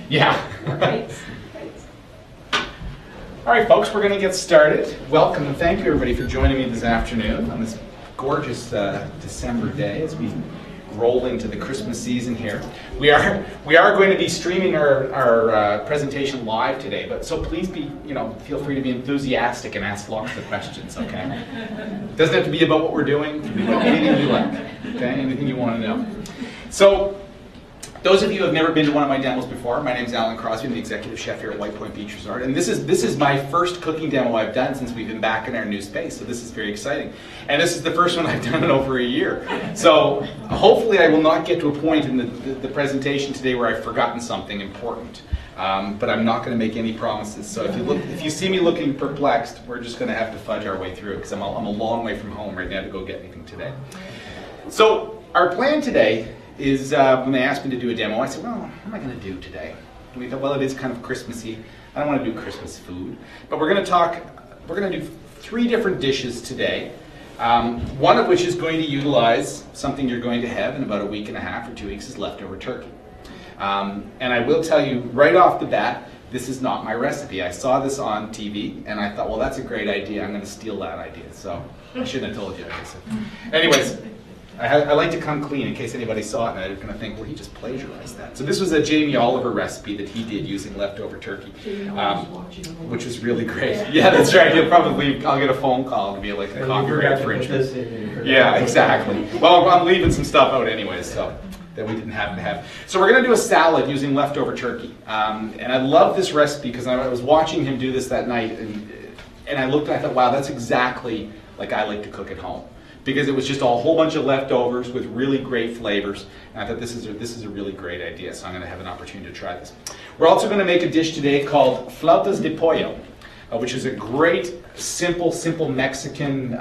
Yeah. Right. All right, folks, we're going to get started. Welcome and thank you, everybody, for joining me this afternoon on this gorgeous December day as we roll into the Christmas season here. We are going to be streaming our presentation live today, but so please be, feel free to be enthusiastic and ask lots of questions, okay? It doesn't have to be about what we're doing. It can be about anything you like, okay? Anything you want to know. So, those of you who have never been to one of my demos before, my name is Alan Crosby. I'm the executive chef here at White Point Beach Resort, and this is my first cooking demo I've done since we've been back in our new space. So this is very exciting, and this is the first one I've done in over a year. So hopefully I will not get to a point in the presentation today where I've forgotten something important. But I'm not going to make any promises. So if you see me looking perplexed, we're just going to have to fudge our way through it because I'm a long way from home right now to go get anything today. So our plan today is when they asked me to do a demo, I said, well, what am I going to do today? And we thought, well, it is kind of Christmassy. I don't want to do Christmas food. But we're going to do 3 different dishes today. One of which is going to utilize something you're going to have in about a week and a half or 2 weeks is leftover turkey. And I will tell you right off the bat, this is not my recipe. I saw this on TV and I thought, well, that's a great idea. I'm going to steal that idea. So I shouldn't have told you, I guess. Anyways, I like to come clean in case anybody saw it and they're going to think, well, he just plagiarized that. So this was a Jamie Oliver recipe that he did using leftover turkey, which was really great. Yeah, that's right. I'll get a phone call and be like a copyright infringement. Yeah, exactly. Well, I'm leaving some stuff out anyways, so that we didn't happen to have. So we're going to do a salad using leftover turkey. And I love this recipe because I was watching him do this that night and I looked and I thought, wow, that's exactly like I like to cook at home. Because it was just a whole bunch of leftovers with really great flavors. And I thought this is a really great idea, so I'm going to have an opportunity to try this. We're also going to make a dish today called flautas de pollo, which is a great, simple Mexican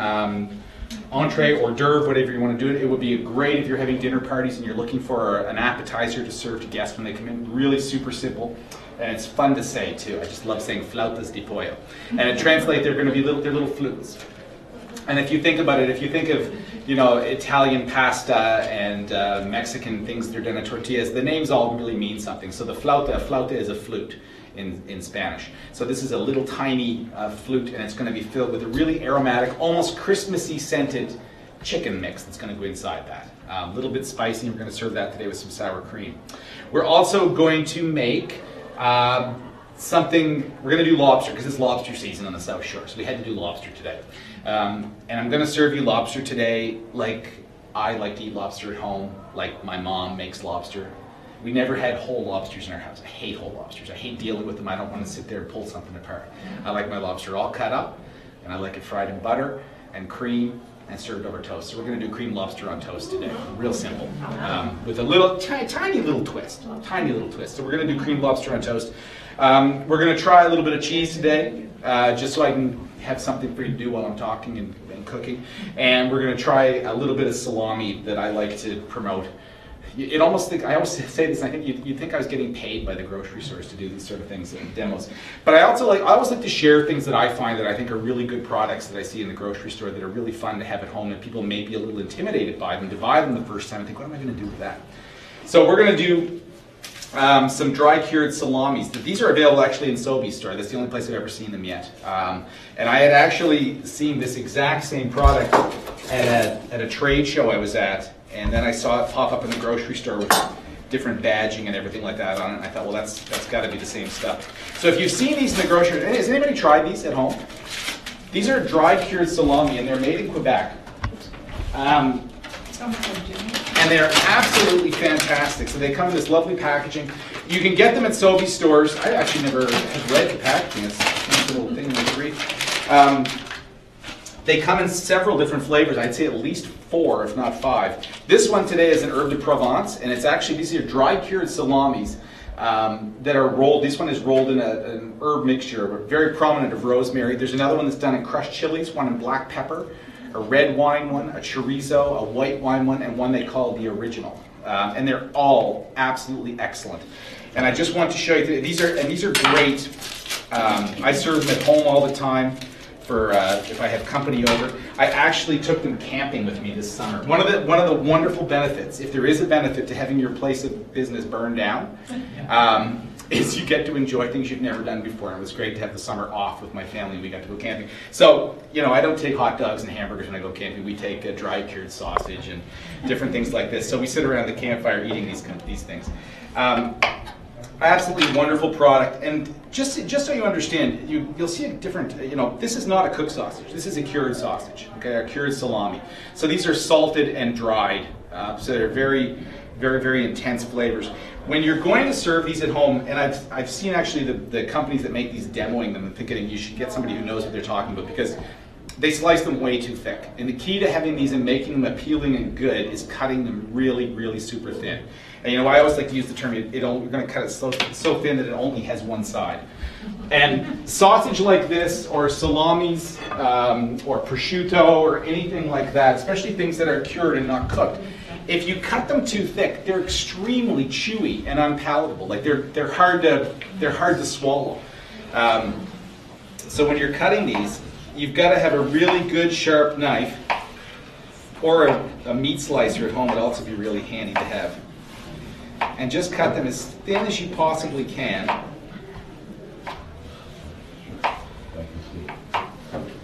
entree, hors d'oeuvre, whatever you want to do it. It would be great if you're having dinner parties and you're looking for an appetizer to serve to guests when they come in. Really super simple. And it's fun to say, too. I just love saying flautas de pollo. And it translates, they're going to be little flutes. And if you think about it, if you think of, Italian pasta and Mexican things that are done in tortillas, the names all really mean something. So a flauta is a flute in Spanish. So this is a little tiny flute, and it's going to be filled with a really aromatic, almost Christmassy scented chicken mix that's going to go inside that. A little bit spicy. We're going to serve that today with some sour cream. We're also going to make we're going to do lobster because it's lobster season on the South Shore, so we had to do lobster today. And I'm going to serve you lobster today like I like to eat lobster at home, like my mom makes lobster. We never had whole lobsters in our house. I hate whole lobsters. I hate dealing with them. I don't want to sit there and pull something apart. I like my lobster all cut up, and I like it fried in butter and cream and served over toast. So we're going to do cream lobster on toast today. Real simple. With a little, tiny little twist. Tiny little twist. So we're going to do cream lobster on toast. We're going to try a little bit of cheese today, just so I can have something for you to do while I'm talking and cooking. And we're going to try a little bit of salami that I like to promote. I always say this, I think you'd think I was getting paid by the grocery stores to do these sort of things and demos. But I always like to share things that I find that I think are really good products that I see in the grocery store that are really fun to have at home, and people may be a little intimidated by them, to buy them the first time and think, what am I going to do with that? So we're going to do some dry cured salamis. These are available actually in Sobeys store. That's the only place I've ever seen them yet. And I had actually seen this exact same product at a trade show I was at, and then I saw it pop up in the grocery store with different badging and everything like that on it. And I thought, well, that's got to be the same stuff. So if you've seen these in the grocery, has anybody tried these at home? These are dry cured salami, and they're made in Quebec. And they're absolutely fantastic. So they come in this lovely packaging. You can get them at Sobeys stores. I actually never have read the packaging. It's a little thing to read. They come in several different flavors. I'd say at least 4, if not 5. This one today is an herb de Provence, and it's actually, these are dry cured salamis that are rolled. This one is rolled in an herb mixture, very prominent of rosemary. There's another one that's done in crushed chilies, one in black pepper, a red wine one, a chorizo, a white wine one, and one they call the original. And they're all absolutely excellent. And I just want to show you, these are great. I serve them at home all the time for if I have company over. I actually took them camping with me this summer. One of the wonderful benefits, if there is a benefit to having your place of business burned down, is you get to enjoy things you've never done before. And it was great to have the summer off with my family. We got to go camping. So, you know, I don't take hot dogs and hamburgers when I go camping. We take dry cured sausage and different things like this. So we sit around the campfire eating these things. Absolutely wonderful product. And just so you understand, you'll see a different, you know, this is not a cooked sausage. This is a cured sausage, okay, a cured salami. So these are salted and dried. So they're very, very, very intense flavors. When you're going to serve these at home, and I've seen actually the companies that make these demoing them and thinking you should get somebody who knows what they're talking about, because they slice them way too thick. And the key to having these and making them appealing and good is cutting them really, really super thin. And you know, I always like to use the term, you're going to cut it so thin that it only has one side. And sausage like this, or salamis, or prosciutto, or anything like that, especially things that are cured and not cooked, if you cut them too thick, they're extremely chewy and unpalatable. Like they're hard to swallow. So when you're cutting these, you've got to have a really good sharp knife, or a meat slicer at home would also be really handy to have. And just cut them as thin as you possibly can.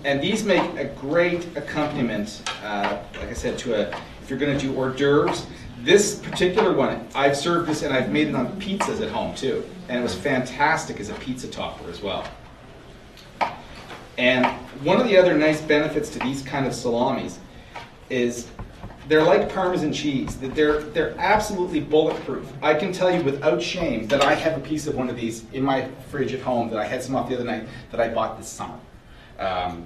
And these make a great accompaniment, like I said, if you're going to do hors d'oeuvres. This particular one, I've served this and I've made it on pizzas at home too. And it was fantastic as a pizza topper as well. And one of the other nice benefits to these kind of salamis is they're like Parmesan cheese. They're absolutely bulletproof. I can tell you without shame that I have a piece of one of these in my fridge at home that I had some off the other night that I bought this summer.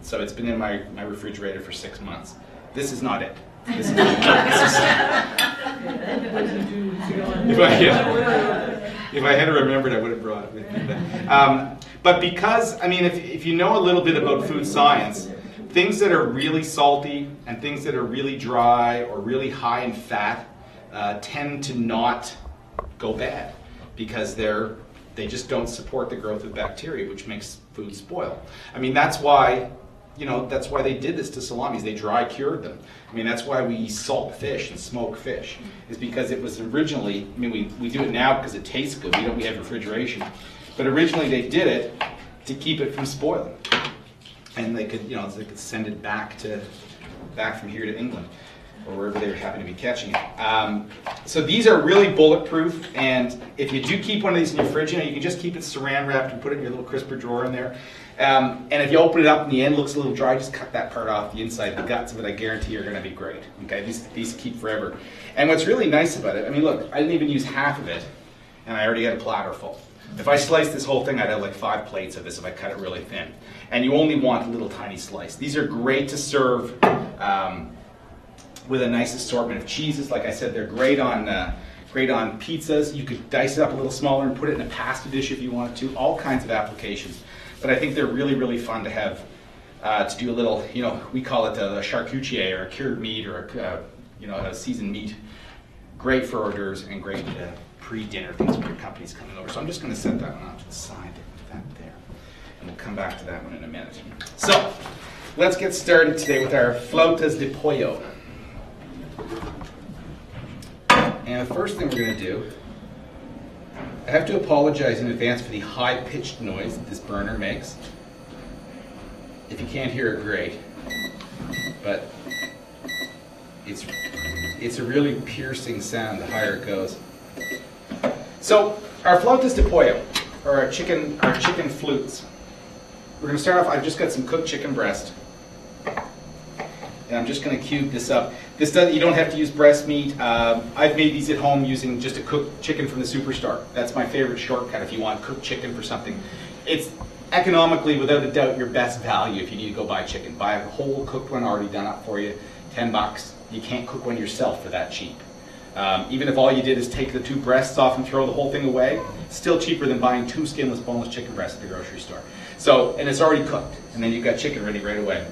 So it's been in my refrigerator for 6 months. This is not it. This is not if I had remembered, I would have brought it with me. But because, I mean, if you know a little bit about food science, things that are really salty and things that are really dry or really high in fat tend to not go bad, because they just don't support the growth of bacteria, which makes food spoil. I mean, that's why, you know, that's why they did this to salamis. They dry cured them. I mean, that's why we salt fish and smoke fish, is because it was originally, I mean, we do it now because it tastes good. We have refrigeration. But originally they did it to keep it from spoiling. And they could, you know, they could send it back from here to England, or wherever they happen to be catching it. So these are really bulletproof, and if you do keep one of these in your fridge, you know, you can just keep it saran wrapped and put it in your little crisper drawer in there. And if you open it up and the end looks a little dry, just cut that part off the inside. The guts of it, I guarantee, are going to be great. Okay, these keep forever. And what's really nice about it, I mean, look, I didn't even use half of it, and I already got a platter full. If I sliced this whole thing, I'd have like 5 plates of this if I cut it really thin. And you only want a little tiny slice. These are great to serve with a nice assortment of cheeses. Like I said, they're great on pizzas. You could dice it up a little smaller and put it in a pasta dish if you wanted to. All kinds of applications. But I think they're really, really fun to have, to do a little, you know, we call it a charcuterie, or a cured meat, or a seasoned meat. Great for hors d'oeuvres and great pre-dinner things when your company's coming over. So I'm just going to set that one off to the side, that there. And we'll come back to that one in a minute. So let's get started today with our flautas de pollo. And the first thing we're going to do, I have to apologize in advance for the high-pitched noise that this burner makes. If you can't hear it, great. But it's a really piercing sound the higher it goes. So our flautas de pollo, or our chicken flutes. We're going to start off. I've just got some cooked chicken breast, and I'm just going to cube this up. You don't have to use breast meat. I've made these at home using just a cooked chicken from the Superstar. That's my favorite shortcut if you want cooked chicken for something. It's economically, without a doubt, your best value if you need to go buy chicken. Buy a whole cooked one already done up for you, $10. You can't cook one yourself for that cheap. Even if all you did is take the 2 breasts off and throw the whole thing away, still cheaper than buying 2 skinless, boneless chicken breasts at the grocery store. So, and it's already cooked, and then you've got chicken ready right away.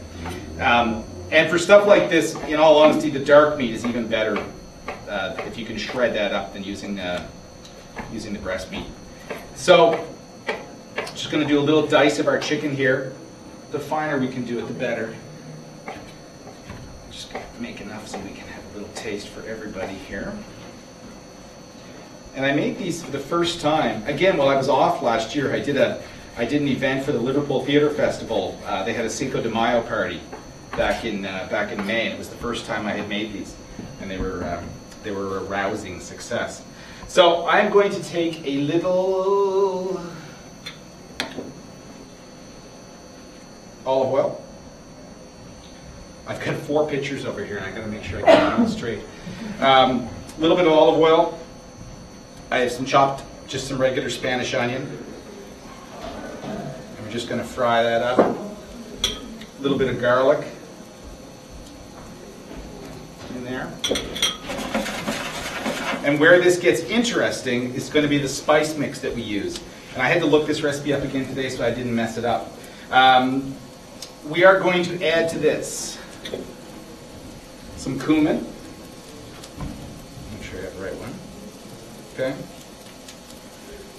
And for stuff like this, in all honesty, the dark meat is even better if you can shred that up than using the breast meat. So, just going to do a little dice of our chicken here. The finer we can do it, the better. Just make enough so we can have a little taste for everybody here. And I made these for the first time. Again, while I was off last year, I did an event for the Liverpool Theatre Festival. They had a Cinco de Mayo party back in May, and it was the first time I had made these, and they were a rousing success. So I'm going to take a little olive oil. I've got 4 pictures over here, and I've got to make sure I get them all straight. A little bit of olive oil. I have just some regular Spanish onion. And we're just going to fry that up. A little bit of garlic in there. And where this gets interesting is going to be the spice mix that we use. And I had to look this recipe up again today so I didn't mess it up. We are going to add to this some cumin. Make sure I have the right one. Okay.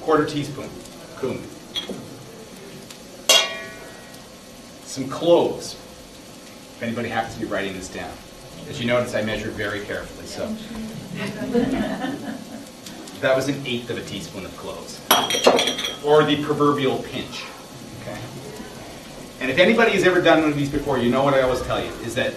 1/4 teaspoon cumin. Some cloves. If anybody happens to be writing this down. As you notice, I measured very carefully. So that was 1/8 teaspoon of cloves, or the proverbial pinch. Okay. And if anybody has ever done one of these before, you know what I always tell you is that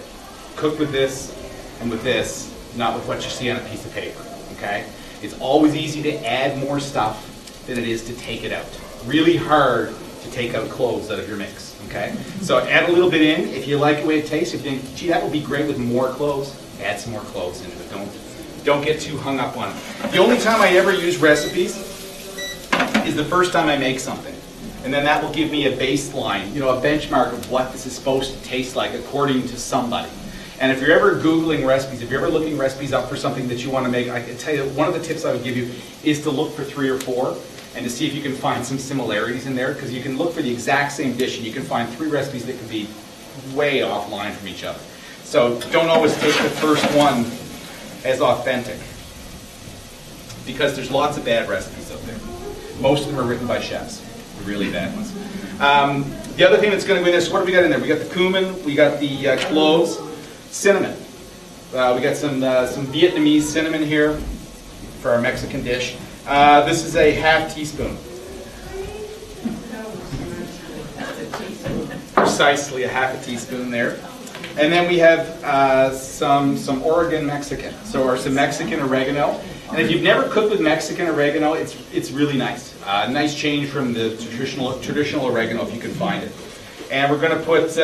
cook with this and with this, not with what you see on a piece of paper. Okay. It's always easy to add more stuff than it is to take it out. Really hard to take out cloves out of your mix. Okay? So add a little bit in. If you like the way it tastes, if you think, gee, that would be great with more cloves, add some more cloves into it. Don't get too hung up on it. The only time I ever use recipes is the first time I make something. And then that will give me a baseline, a benchmark of what this is supposed to taste like according to somebody. And if you're ever Googling recipes, if you're ever looking recipes up for something that you want to make, I can tell you that one of the tips I would give you is to look for 3 or 4 and to see if you can find some similarities in there, because you can look for the exact same dish and you can find 3 recipes that can be way offline from each other. So don't always take the first one as authentic, because there's lots of bad recipes out there. Most of them are written by chefs, the really bad ones. The other thing that's going to go in this, what do we got in there? We got the cumin, we got the cloves, cinnamon. We got some Vietnamese cinnamon here for our Mexican dish. This is a 1/2 teaspoon. Precisely a 1/2 teaspoon there. And then we have some Oregon Mexican, or some Mexican oregano. And if you've never cooked with Mexican oregano, it's really nice. Nice change from the traditional oregano if you can find it. And we're going to put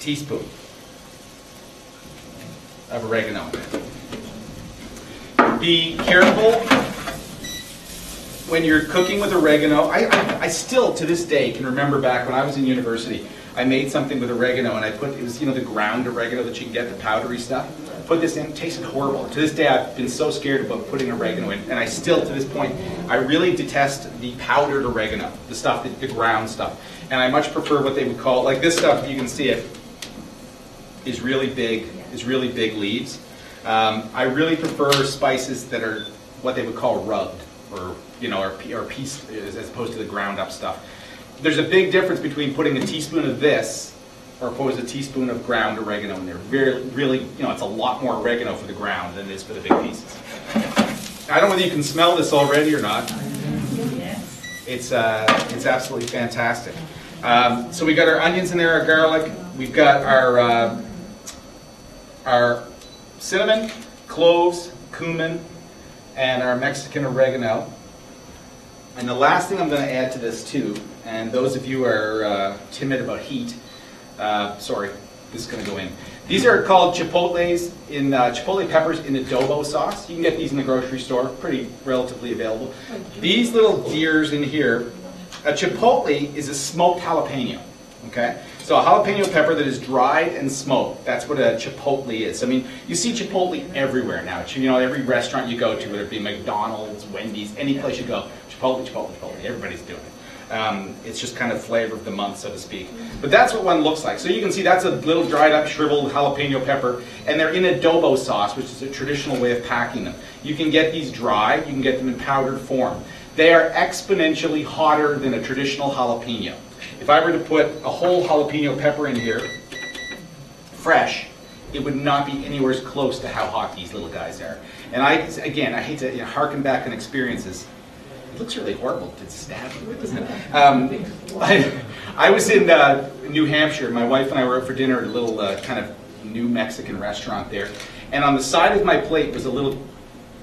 teaspoon of oregano in it. Be careful when you're cooking with oregano. I still, to this day, can remember back when I was in university, I made something with oregano, and it was the ground oregano that you can get, the powdery stuff. Put this in, it tasted horrible. To this day, I've been so scared about putting oregano in, and I still, to this point, I really detest the powdered oregano, the stuff, the ground stuff. And I much prefer what they would call, like this stuff, you can see it, is really big leaves. I really prefer spices that are what they would call rubbed, or piece, as opposed to the ground up stuff. There's a big difference between putting a teaspoon of this or opposed to a teaspoon of ground oregano in there. Really, it's a lot more oregano for the ground than it is for the big pieces. I don't know whether you can smell this already or not. It's absolutely fantastic. So we got our onions in there, our garlic. We've got our cinnamon, cloves, cumin, and our Mexican oregano. And the last thing I'm going to add to this too, and those of you who are timid about heat, sorry, this is going to go in. These are called chipotles, chipotle peppers in adobo sauce. You can get these in the grocery store, pretty relatively available. These little deers in here, a chipotle is a smoked jalapeno, okay? So a jalapeno pepper that is dried and smoked, that's what a chipotle is. I mean, you see chipotle everywhere now. Every restaurant you go to, whether it be McDonald's, Wendy's, any place you go, chipotle, everybody's doing it. It's just kind of flavor of the month, so to speak. But that's what one looks like. So you can see that's a little dried up, shriveled jalapeno pepper, and they're in adobo sauce, which is a traditional way of packing them. You can get these dry, you can get them in powdered form. They are exponentially hotter than a traditional jalapeno. If I were to put a whole jalapeno pepper in here, fresh, it would not be anywhere close to how hot these little guys are. And I hate to harken back on experiences. It looks really horrible to stab you with, doesn't it? I was in New Hampshire. My wife and I were out for dinner at a little kind of new Mexican restaurant there. And on the side of my plate was a little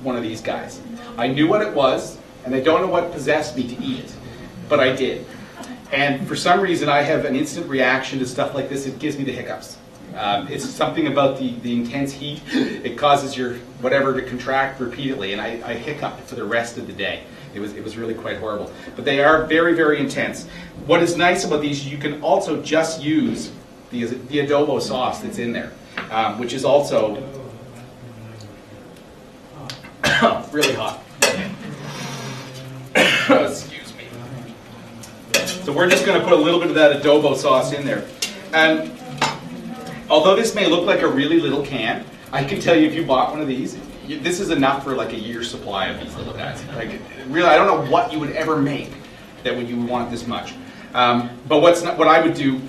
one of these guys. I knew what it was, and I don't know what possessed me to eat it, but I did. And for some reason, I have an instant reaction to stuff like this. It gives me the hiccups. It's something about the intense heat. It causes your whatever to contract repeatedly, and I hiccuped for the rest of the day. It was really quite horrible. But they are very, very intense. What is nice about these, you can also just use the adobo sauce that's in there, which is also really hot. Excuse me. So we're just going to put a little bit of that adobo sauce in there. And although this may look like a really little can, I can tell you if you bought one of these, this is enough for like a year's supply of these little guys. Like, really, I don't know what you would ever make that you would want this much. But what I would do,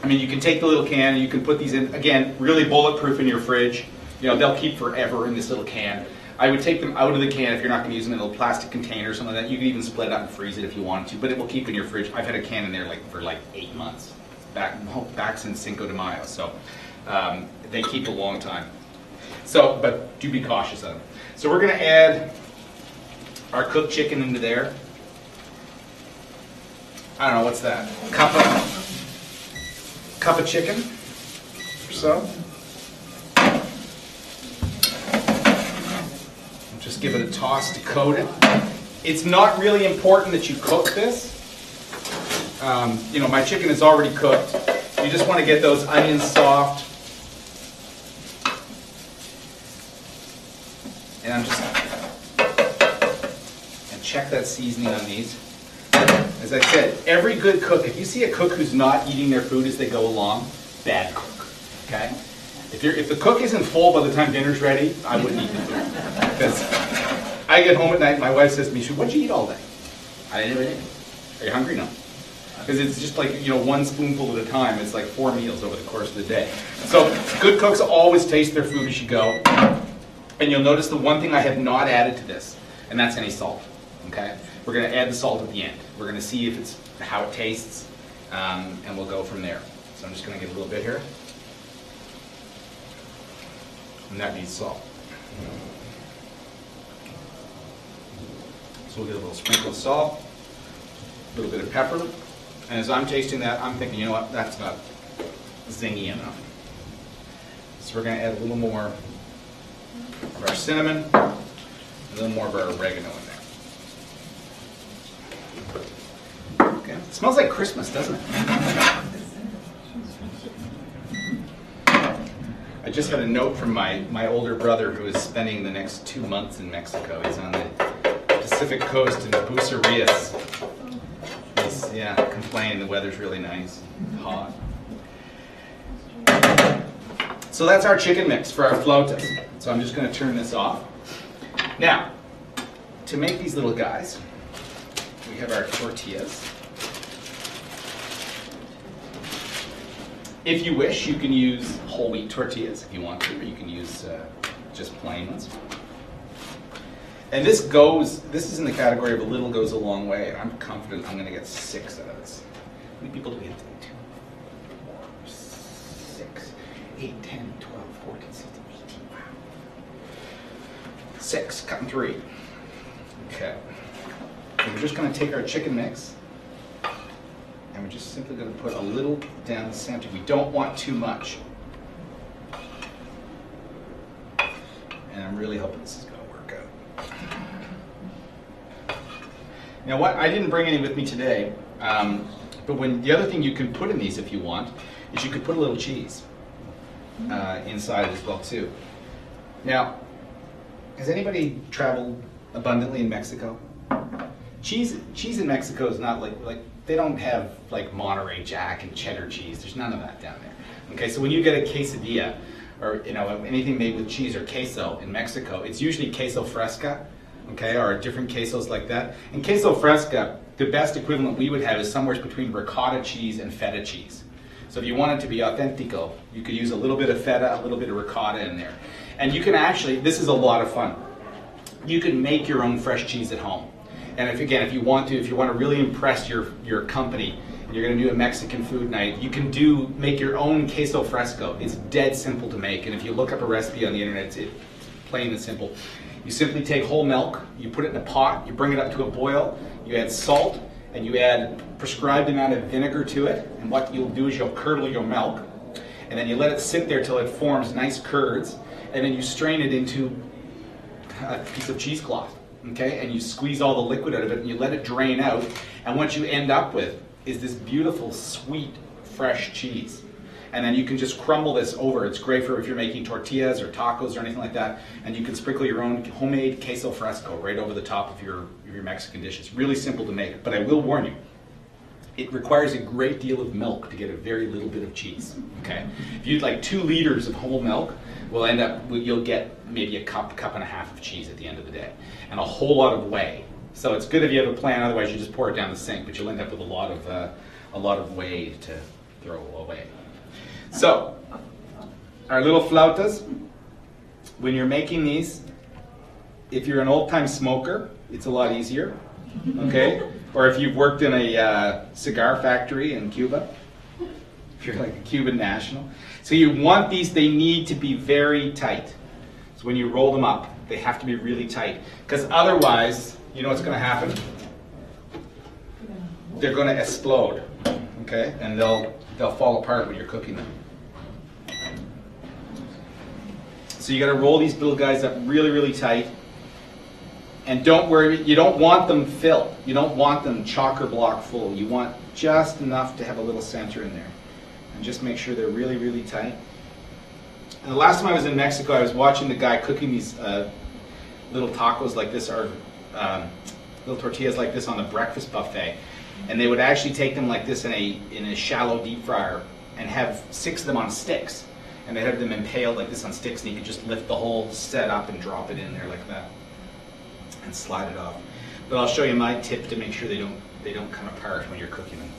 I mean, you can take the little can and you can put these in, again, really bulletproof in your fridge. You know, they'll keep forever in this little can. I would take them out of the can if you're not going to use them in a little plastic container or something like that. You can even split it up and freeze it if you wanted to, but it will keep in your fridge. I've had a can in there for 8 months, back since Cinco de Mayo, so they keep a long time. So, but do be cautious of them. So we're going to add our cooked chicken into there. I don't know, what's that? Cup of chicken or so. Just give it a toss to coat it. It's not really important that you cook this. You know, my chicken is already cooked. You just want to get those onions soft. And and check that seasoning on these. As I said, every good cook, if you see a cook who's not eating their food as they go along, bad cook. Okay? If the cook isn't full by the time dinner's ready, I wouldn't eat the food. Because I get home at night, my wife says to me, "What'd you eat all day?" I didn't eat anything. Are you hungry? No. Because it's just like, you know, one spoonful at a time. It's like 4 meals over the course of the day. So good cooks always taste their food as you go. And you'll notice the one thing I have not added to this, and that's any salt. Okay? We're going to add the salt at the end. We're going to see if it's how it tastes, and we'll go from there. So I'm just going to get a little bit here. And that needs salt. So we'll get a little sprinkle of salt, a little bit of pepper. And as I'm tasting that, I'm thinking, you know what, that's not zingy enough. So we're going to add a little more of our cinnamon, a little more of our oregano in there. Okay. It smells like Christmas, doesn't it? I just had a note from my older brother who is spending the next 2 months in Mexico. He's on the Pacific coast in Bucerias. He's complaining the weather's really nice, hot. So that's our chicken mix for our flautas. So I'm just going to turn this off. Now, to make these little guys, we have our tortillas. If you wish, you can use whole wheat tortillas if you want to, or you can use just plain ones. And this is in the category of a little goes a long way, and I'm confident I'm going to get 6 out of this. How many people do we have? 2, 4, 6, 8, 10, 12, 14, 16, 18, wow. 6, cut in 3. Okay. So we're just going to take our chicken mix, and we're just simply going to put a little down the center. We don't want too much. And I'm really hoping this is going to work out. Now what, I didn't bring any with me today, but the other thing you can put in these if you want, is you could put a little cheese inside it as well too. Now, has anybody traveled abundantly in Mexico? Cheese in Mexico is not like they don't have like Monterey Jack and cheddar cheese. There's none of that down there. Okay, so when you get a quesadilla or anything made with cheese or queso in Mexico, it's usually queso fresca, okay, or different quesos like that. And queso fresca, the best equivalent we would have is somewhere between ricotta cheese and feta cheese. So if you want it to be authentico, you could use a little bit of feta, a little bit of ricotta in there. And you can actually, this is a lot of fun. You can make your own fresh cheese at home. And if you want to really impress your company, and you're going to do a Mexican food night, you can make your own queso fresco. It's dead simple to make, and if you look up a recipe on the internet, it's plain and simple. You simply take whole milk, you put it in a pot, you bring it up to a boil, you add salt, and you add prescribed amount of vinegar to it. And what you'll do is you'll curdle your milk, and then you let it sit there till it forms nice curds, and then you strain it into a piece of cheesecloth. Okay, and you squeeze all the liquid out of it and you let it drain out, and what you end up with is this beautiful, sweet, fresh cheese. And then you can just crumble this over. It's great for if you're making tortillas or tacos or anything like that, and you can sprinkle your own homemade queso fresco right over the top of your Mexican dishes. Really simple to make, but I will warn you, it requires a great deal of milk to get a very little bit of cheese. Okay, if you'd like 2 liters of whole milk, you'll get maybe a cup and a half of cheese at the end of the day, and a whole lot of whey. So it's good if you have a plan. Otherwise, you just pour it down the sink, but you'll end up with a lot of whey to throw away. So our little flautas. When you're making these, if you're an old-time smoker, it's a lot easier. Okay, or if you've worked in a cigar factory in Cuba, if you're like a Cuban national. So you want these, they need to be very tight. So when you roll them up, they have to be really tight. Because otherwise, you know what's going to happen? They're going to explode, okay? And they'll fall apart when you're cooking them. So you got to roll these little guys up really, really tight. And don't worry, you don't want them filled. You don't want them chock or block full. You want just enough to have a little center in there. And just make sure they're really, really tight. And the last time I was in Mexico, I was watching the guy cooking these little tacos like this, or little tortillas like this on the breakfast buffet. And they would actually take them like this in a shallow deep fryer and have 6 of them on sticks. And they have them impaled like this on sticks, and you could just lift the whole set up and drop it in there like that and slide it off. But I'll show you my tip to make sure they don't come apart when you're cooking them.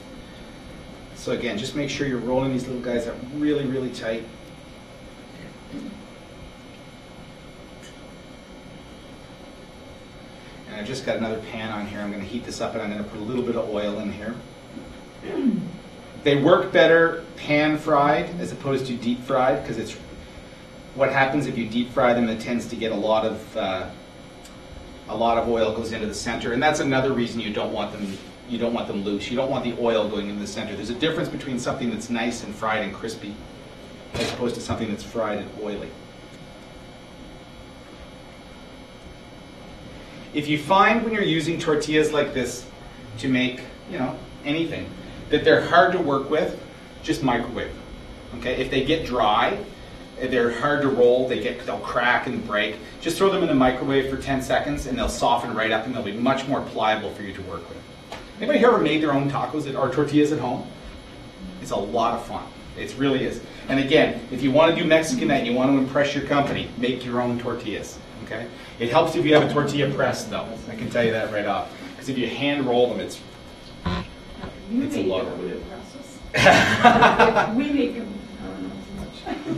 So again, just make sure you're rolling these little guys up really, really tight. And I've just got another pan on here. I'm going to heat this up, and I'm going to put a little bit of oil in here. They work better pan fried as opposed to deep fried, because it's what happens if you deep fry them. It tends to get a lot of oil goes into the center, and that's another reason you don't want them. You don't want them loose. You don't want the oil going into the center. There's a difference between something that's nice and fried and crispy as opposed to something that's fried and oily. If you find when you're using tortillas like this to make, anything, that they're hard to work with, just microwave. Okay? If they get dry, they're hard to roll, they'll crack and break, just throw them in the microwave for 10 seconds and they'll soften right up and they'll be much more pliable for you to work with. Anybody here ever made their own tacos or tortillas at home? It's a lot of fun. It really is. And again, if you want to do Mexican night and you want to impress your company, make your own tortillas. Okay? It helps if you have a tortilla press, though. I can tell you that right off. Because if you hand roll them, it's a lot of work. We make them, I don't know so much.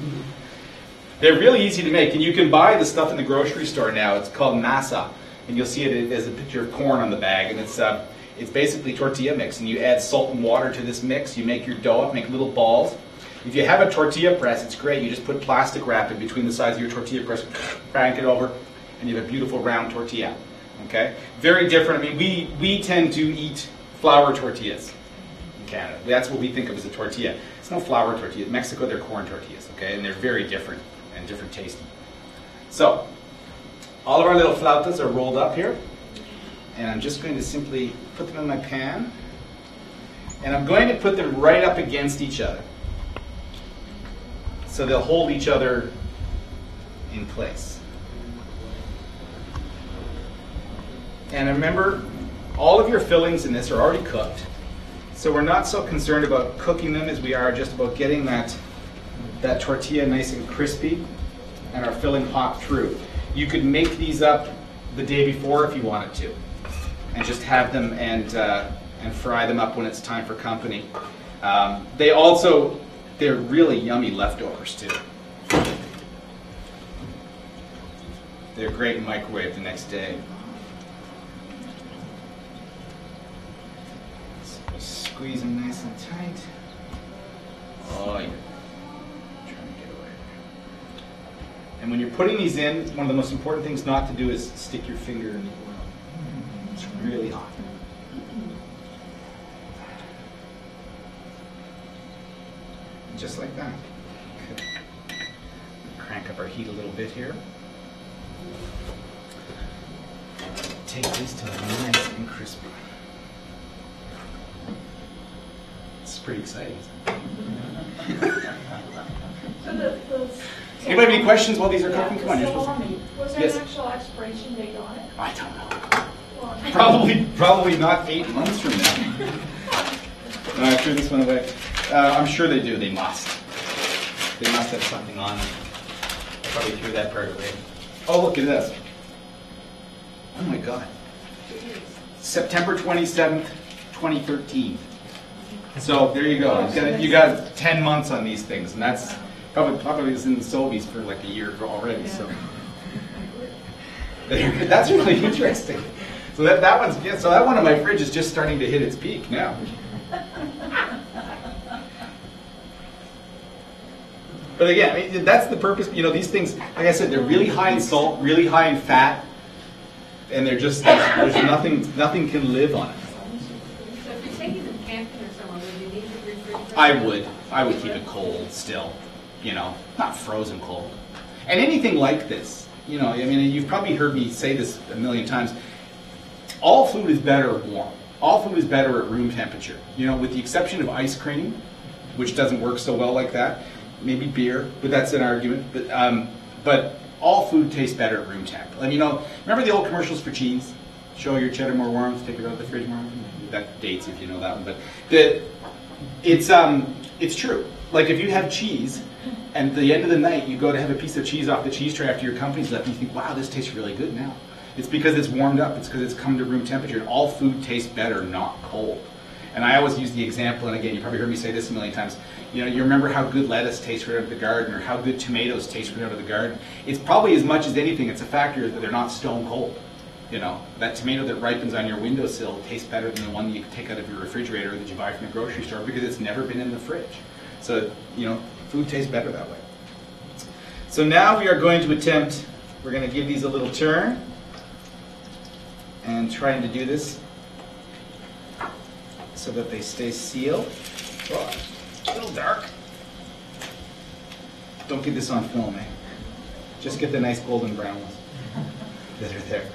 They're really easy to make, and you can buy the stuff in the grocery store now. It's called masa, and you'll see it as a picture of corn on the bag, and it's basically tortilla mix, and you add salt and water to this mix. You make your dough up, make little balls. If you have a tortilla press, it's great. You just put plastic wrap in between the sides of your tortilla press, crank it over, and you have a beautiful round tortilla. Okay, very different. I mean, we tend to eat flour tortillas in Canada. That's what we think of as a tortilla. It's no flour tortilla. In Mexico, they're corn tortillas. Okay, and they're very different and different tasting. So, all of our little flautas are rolled up here, and I'm just going to simply put them in my pan, and I'm going to put them right up against each other, so they'll hold each other in place. And remember, all of your fillings in this are already cooked, so we're not so concerned about cooking them as we are just about getting that tortilla nice and crispy and our filling hot through. You could make these up the day before if you wanted to, and just have them and fry them up when it's time for company. They're really yummy leftovers too. They're great in microwave the next day. Squeeze them nice and tight. Oh, yeah. Trying to get away. And when you're putting these in, one of the most important things not to do is stick your finger in the oil. It's really hot. Just like that. Okay. Crank up our heat a little bit here. Take these till they're nice and crispy. It's pretty exciting. Anybody have any questions while these are cooking? Come on, you're supposed to. Was there an actual expiration date on it? I don't know. Probably not 8 months from now. No, I threw this one away. I'm sure they do. They must. They must have something on it. I probably threw that part away. Oh, look at this. Oh my God. September 27th, 2013. So there you go. You got 10 months on these things, and that's probably was in the Soviets for like a year already. So that's really interesting. So that one in my fridge is just starting to hit its peak now. But again, I mean, that's the purpose. You know, these things, like I said, they're really high in salt, really high in fat, and they're just there's nothing can live on it. So if you're taking them camping or somewhere, would you need to refrigerate? I would keep it cold still, you know, not frozen cold. And anything like this, you know, I mean, you've probably heard me say this a million times. All food is better warm. All food is better at room temperature. You know, with the exception of ice cream, which doesn't work so well like that. Maybe beer, but that's an argument. But all food tastes better at room temp. And you know, remember the old commercials for cheese? Show your cheddar more warm, take it out of the fridge more warm. That dates if you know that one. But it's true. Like if you have cheese, and at the end of the night you go to have a piece of cheese off the cheese tray after your company's left, and you think, wow, this tastes really good now. It's because it's warmed up. It's because it's come to room temperature. And all food tastes better not cold. And I always use the example, and again, you probably heard me say this a million times. You know, you remember how good lettuce tastes right out of the garden, or how good tomatoes taste right out of the garden. It's probably as much as anything, it's a factor that they're not stone cold. You know, that tomato that ripens on your windowsill tastes better than the one that you take out of your refrigerator that you buy from the grocery store because it's never been in the fridge. So, you know, food tastes better that way. So now we are going to attempt, we're going to give these a little turn and trying to do this so that they stay sealed. Oh, a little dark. Don't get this on film, eh? Just get the nice golden brown ones that are there.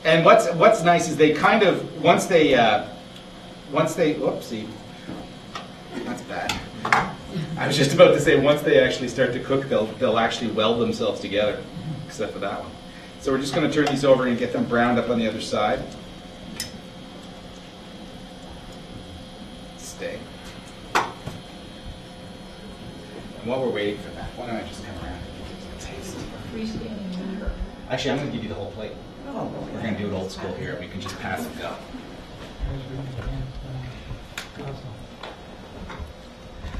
And what's nice is they kind of once they whoopsie, that's bad. I was just about to say once they actually start to cook, they'll actually weld themselves together, except for that one. So we're just going to turn these over and get them browned up on the other side. Stay. And while we're waiting for that, why don't I just come around and give you a taste? Actually, I'm going to give you the whole plate. We're going to do it old school here. We can just pass it down.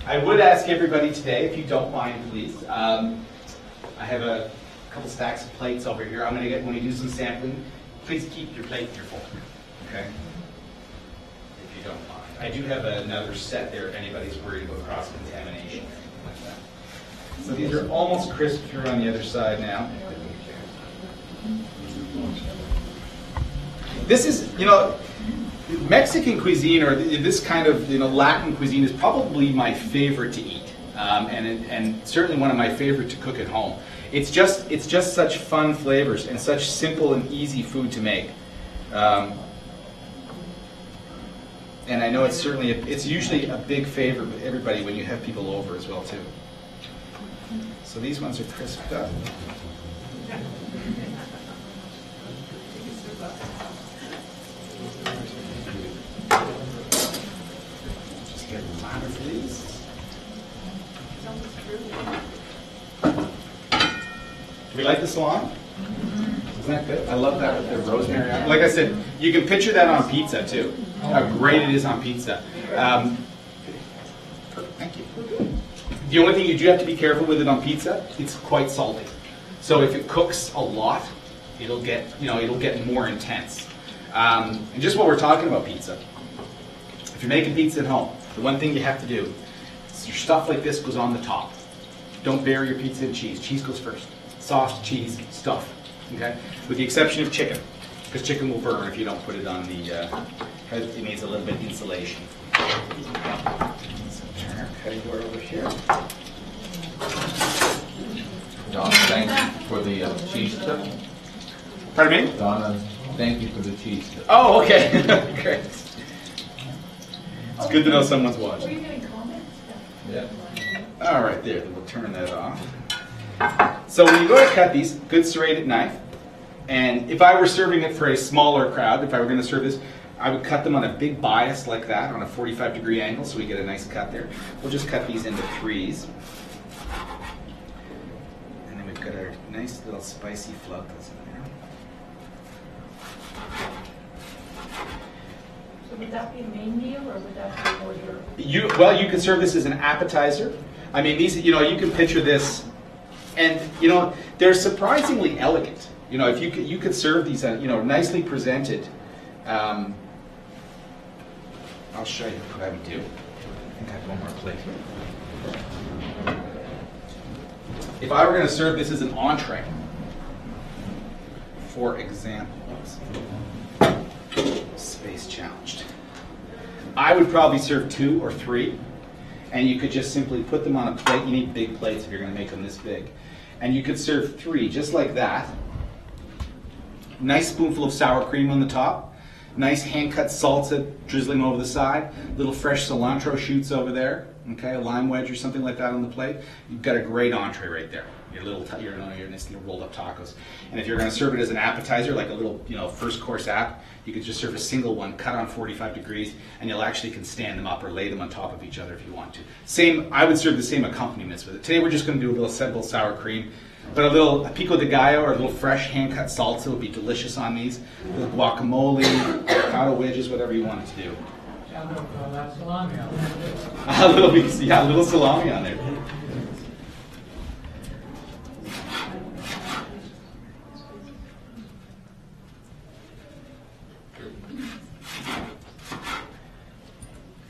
I would ask everybody today, if you don't mind, please. I have a couple stacks of plates over here. I'm going to get, when we do some sampling, please keep your plate and your fork. Okay? If you don't mind. I do have another set there if anybody's worried about cross-contamination or anything like that. So these are almost crisp through on the other side now. This is, you know, Mexican cuisine or this kind of, you know, Latin cuisine is probably my favorite to eat, and certainly one of my favorite to cook at home. It's just such fun flavors and such simple and easy food to make. And I know it's certainly it's usually a big favorite with everybody when you have people over as well too. So these ones are crisped up. Just get a lot of these. Do we like the salami? Isn't that good? I love that with the rosemary. Like I said, you can picture that on pizza too. How great it is on pizza. The only thing you do have to be careful with it on pizza, it's quite salty. So if it cooks a lot, it'll get more intense. And just while we're talking about pizza, if you're making pizza at home, the one thing you have to do is your stuff like this goes on the top. Don't bury your pizza in cheese. Cheese goes first. Sauce, cheese, stuff. Okay? With the exception of chicken, because chicken will burn if you don't put it on the. It needs a little bit of insulation. So turn our cutting board over here. Donna, thank you for the cheese tip. Pardon me? Donna, thank you for the cheese tip. Oh, okay. Great. It's good to know someone's Were watching. you getting comments? Yeah. All right, there. We'll turn that off. So when you go to cut these, good serrated knife. And if I were serving it for a smaller crowd, if I were going to serve this, I would cut them on a big bias like that, on a 45-degree angle, so we get a nice cut there. We'll just cut these into threes. And then we've got our nice little spicy flautas in there. So would that be a main meal or would that be for your? You could serve this as an appetizer. I mean, these, you can picture this, and they're surprisingly elegant. If you could serve these, nicely presented. I'll show you what I would do. I think I have one more plate here. If I were going to serve this as an entree, for example, space challenged, I would probably serve 2 or 3, and you could just simply put them on a plate. You need big plates if you're going to make them this big. And you could serve 3 just like that. Nice spoonful of sour cream on the top. Nice hand-cut salsa drizzling over the side. Little fresh cilantro shoots over there. Okay, a lime wedge or something like that on the plate. You've got a great entree right there. Your nice little rolled up tacos. And if you're going to serve it as an appetizer, like a little first course app, you could just serve a single one, cut on 45 degrees, and you'll actually can stand them up or lay them on top of each other if you want to. I would serve the same accompaniments with it. Today we're just going to do a little simple sour cream. But a pico de gallo or a little fresh hand-cut salsa would be delicious on these. A little guacamole, avocado wedges, whatever you want it to do. Salami on A little salami on there.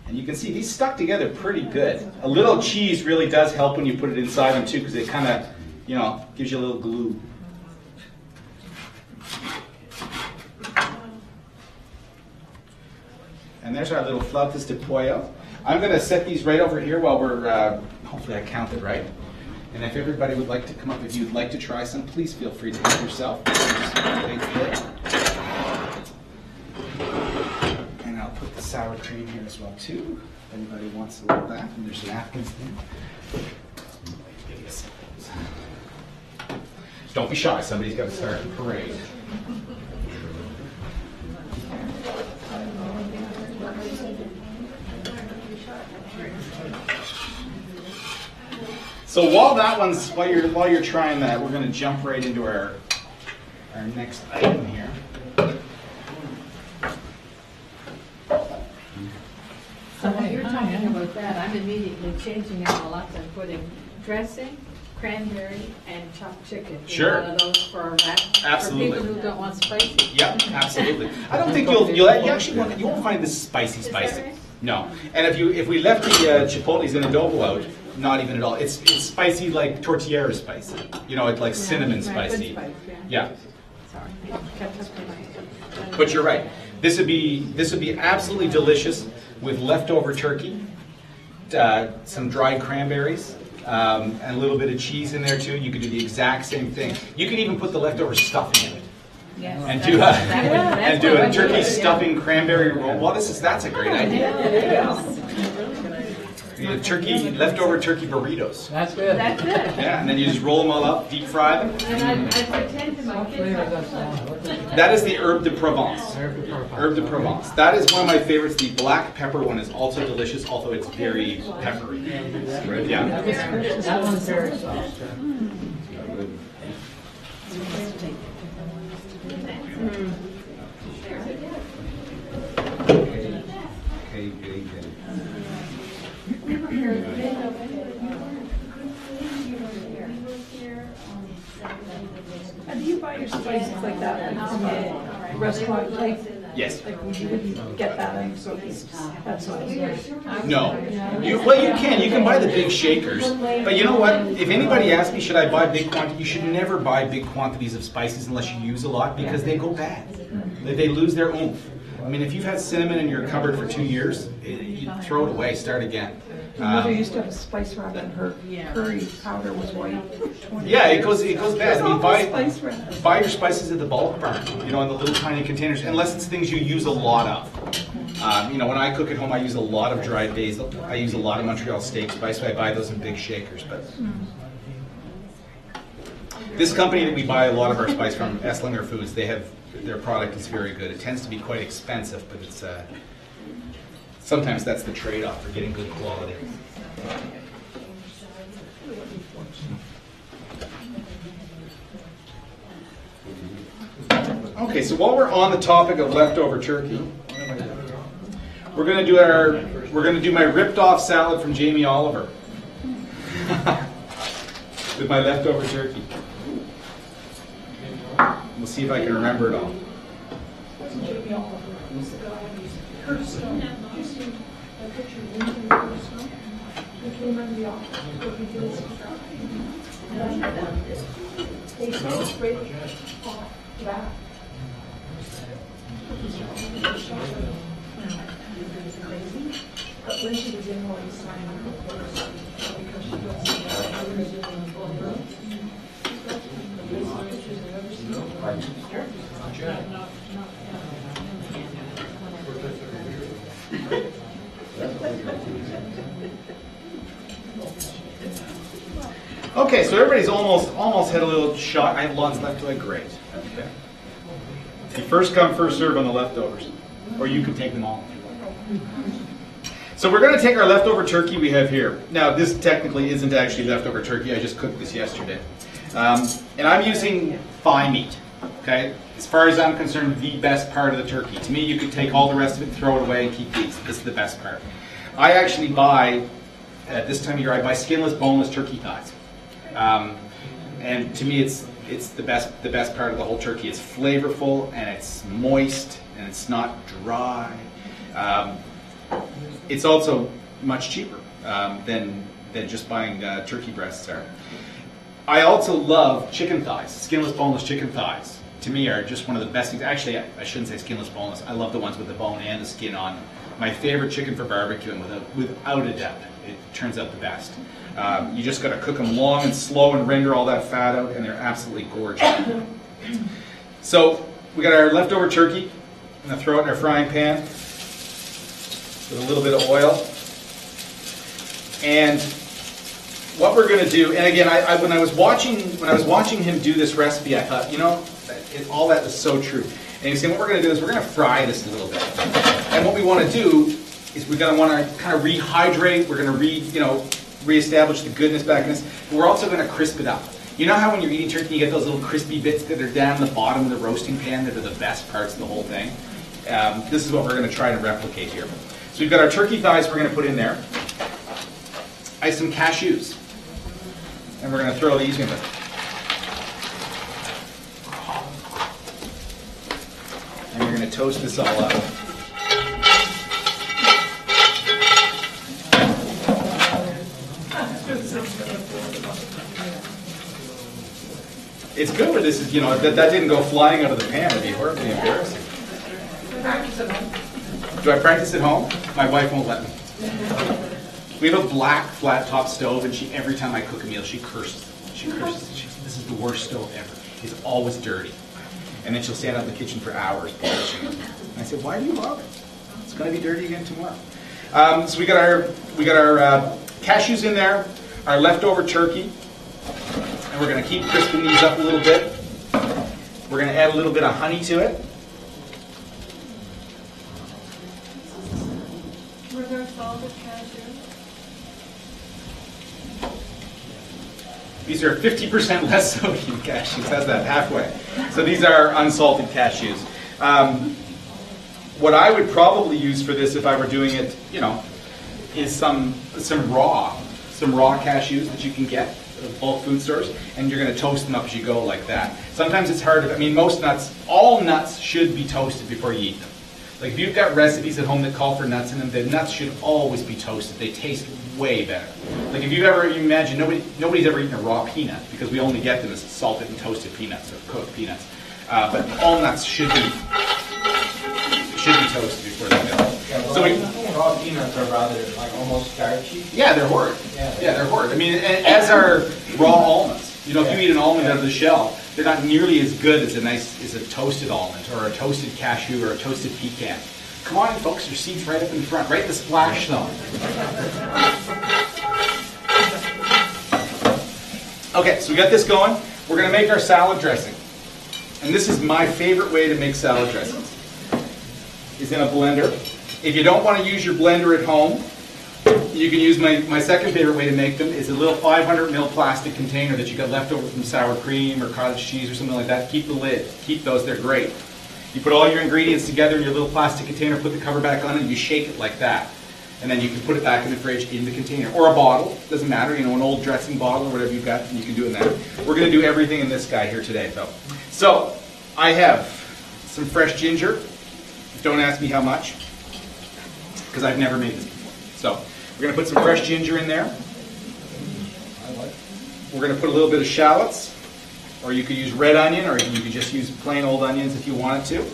And you can see these stuck together pretty good. A little cheese really does help when you put it inside them too, because it kind of gives you a little glue. And there's our little flautas de pollo. I'm going to set these right over here while we're, hopefully I counted right. And if everybody would like to come up, if you'd like to try some, please feel free to help yourself. And I'll put the sour cream here as well too. If anybody wants a little of that, and there's napkins there. Don't be shy, somebody's got to start the parade. So while you're trying that, we're going to jump right into our next item here. So while you're talking about that, I'm immediately changing out a lot and putting dressing, cranberry, and chopped chicken. Sure. One of those for a wrap. Absolutely. For people who don't want spicy. Yep, absolutely. I don't think you won't find this spicy. Is that right? No. And if we left the chipotles and adobo out, not even at all. It's spicy like tortilla spicy. It's like cinnamon Right, spicy. good spice, Yeah. Sorry. Kept up with my- But you're right. This would be absolutely delicious with leftover turkey, some dried cranberries, and a little bit of cheese in there too. You could do the exact same thing. You could even put the leftover stuffing in it. Yes, And that's do what a I'm turkey doing. stuffing cranberry roll. Well, that's a great idea. Leftover turkey burritos. That's good. That's it. Yeah, and then you just roll them all up, deep fry them. And I pretend to my What flavor is kids. that salad? That is the herb de Provence. Herb de Provence. Herb de Provence. That is one of my favorites. The black pepper one is also delicious, although it's very peppery. Yeah. That one's very soft. Okay, very good. spices like that from a restaurant type. Yes. Like you wouldn't get that in cookies. That's what it's No. Well, you can. You can buy the big shakers. But you know what? If anybody asks me, should I buy big quantities? You should never buy big quantities of spices unless you use a lot because they go bad. They lose their oomph. I mean, if you've had cinnamon in your cupboard for 2 years, you throw it away, start again. My mother used to have a spice rack and her curry powder was white. Yeah, it goes bad. I mean, Spice rack. buy your spices at the bulk barn, you know, in the little tiny containers, unless it's things you use a lot of. You know, when I cook at home, I use a lot of dried basil. I use a lot of Montreal steak spice, so I buy those in big shakers. But this company that we buy a lot of our spice from, Esslinger Foods, their product is very good. It tends to be quite expensive, but it's sometimes that's the trade-off for getting good quality. Okay, so while we're on the topic of leftover turkey, we're going to do my ripped-off salad from Jamie Oliver with my leftover turkey. We'll see if I can remember it all. But when she was in Hawaii, because she Okay, so everybody's almost had a little shot. I have lots left. Great. Okay. You first come, first serve on the leftovers, or you can take them all. So we're going to take our leftover turkey we have here. Now, this technically isn't actually leftover turkey. I just cooked this yesterday, and I'm using thigh meat. Okay. As far as I'm concerned, the best part of the turkey. To me, you could take all the rest of it, throw it away, and keep these. This is the best part. I actually buy at this time of year. I buy skinless, boneless turkey thighs. And to me, it's the best part of the whole turkey. It's flavorful and it's moist and it's not dry. It's also much cheaper than just buying turkey breasts are. I also love chicken thighs. Skinless, boneless chicken thighs. To me, are just one of the best things. Actually, I shouldn't say skinless, boneless. I love the ones with the bone and the skin on them. My favorite chicken for barbecuing, without a doubt. It turns out the best. You just got to cook them long and slow and render all that fat out, and they're absolutely gorgeous. So we got our leftover turkey. I'm going to throw it in our frying pan with a little bit of oil. And what we're going to do, and again, when I was watching him do this recipe, I thought, you know, all that is so true. And he's saying, what we're going to do is we're going to fry this a little bit. And what we want to do is we're going to want to kind of rehydrate. We're going to reestablish the goodness back in this. But we're also going to crisp it up. You know how when you're eating turkey, you get those little crispy bits that are down the bottom of the roasting pan that are the best parts of the whole thing? This is what we're going to try to replicate here. So we've got our turkey thighs we're going to put in there. I have some cashews. And we're going to throw these in there. And we're going to toast this all up. It's good where this is, you know, that didn't go flying out of the pan. It'd be horribly embarrassing. Do I practice at home? My wife won't let me. We have a black flat top stove, and every time I cook a meal, she curses. She curses. She says, this is the worst stove ever. It's always dirty. And then she'll stand out in the kitchen for hours polishing it. And I said, why do you bother? It's going to be dirty again tomorrow. So we got our cashews in there, our leftover turkey, and we're going to keep crisping these up a little bit. We're going to add a little bit of honey to it. Were there salted cashews? These are 50% less sodium cashews. How's that? Halfway. So these are unsalted cashews. What I would probably use for this, if I were doing it, you know, is some raw cashews that you can get. bulk food stores, and you're going to toast them up as you go like that. Sometimes it's hard. I mean, most nuts, all nuts should be toasted before you eat them. Like if you've got recipes at home that call for nuts in them, the nuts should always be toasted. They taste way better. Like if you've ever, you imagine, nobody's ever eaten a raw peanut because we only get them as salted and toasted peanuts or cooked peanuts. But all nuts should be toasted before they go. Yeah, well, So I think raw peanuts are rather like almost starchy. yeah, they're horrid. Yeah. Yeah, they're horrid. I mean, as are raw almonds. You know, if you eat an almond out of the shell, they're not nearly as good as a toasted almond or a toasted cashew or a toasted pecan. Come on, folks, your seat's right up in front, right in the splash zone. Okay, so we got this going. We're going to make our salad dressing. And this is my favorite way to make salad dressings. Is in a blender. If you don't want to use your blender at home, you can use my second favorite way to make them is a little 500 ml plastic container that you got left over from sour cream or cottage cheese or something like that. Keep the lid. Keep those. They're great. You put all your ingredients together in your little plastic container, put the cover back on it, and you shake it like that. And then you can put it back in the fridge in the container. Or a bottle. Doesn't matter. You know, an old dressing bottle or whatever you've got, and you can do it in that. We're going to do everything in this guy here today, though. So, I have some fresh ginger. Don't ask me how much, because I've never made this before. So, we're going to put some fresh ginger in there. We're going to put a little bit of shallots, or you could use red onion, or you could just use plain old onions if you wanted to.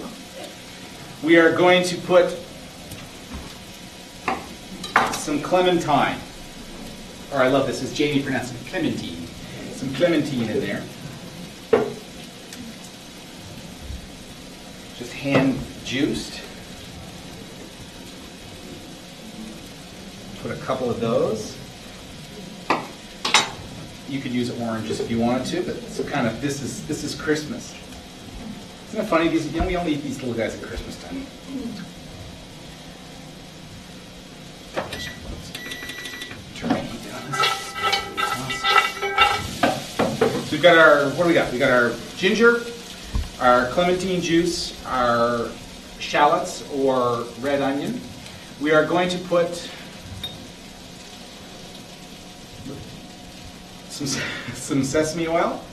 We are going to put some clementine, or I love this, as Jamie pronounced it, clementine. Some clementine in there. Just hand juiced. Put a couple of those. You could use oranges if you wanted to, but it's kind of this is Christmas. Isn't it funny? These, you know, we only eat these little guys at Christmas time. Turn my heat down. So we've got our, what do we got? We got our ginger, our clementine juice, our shallots or red onion. We are going to put some sesame oil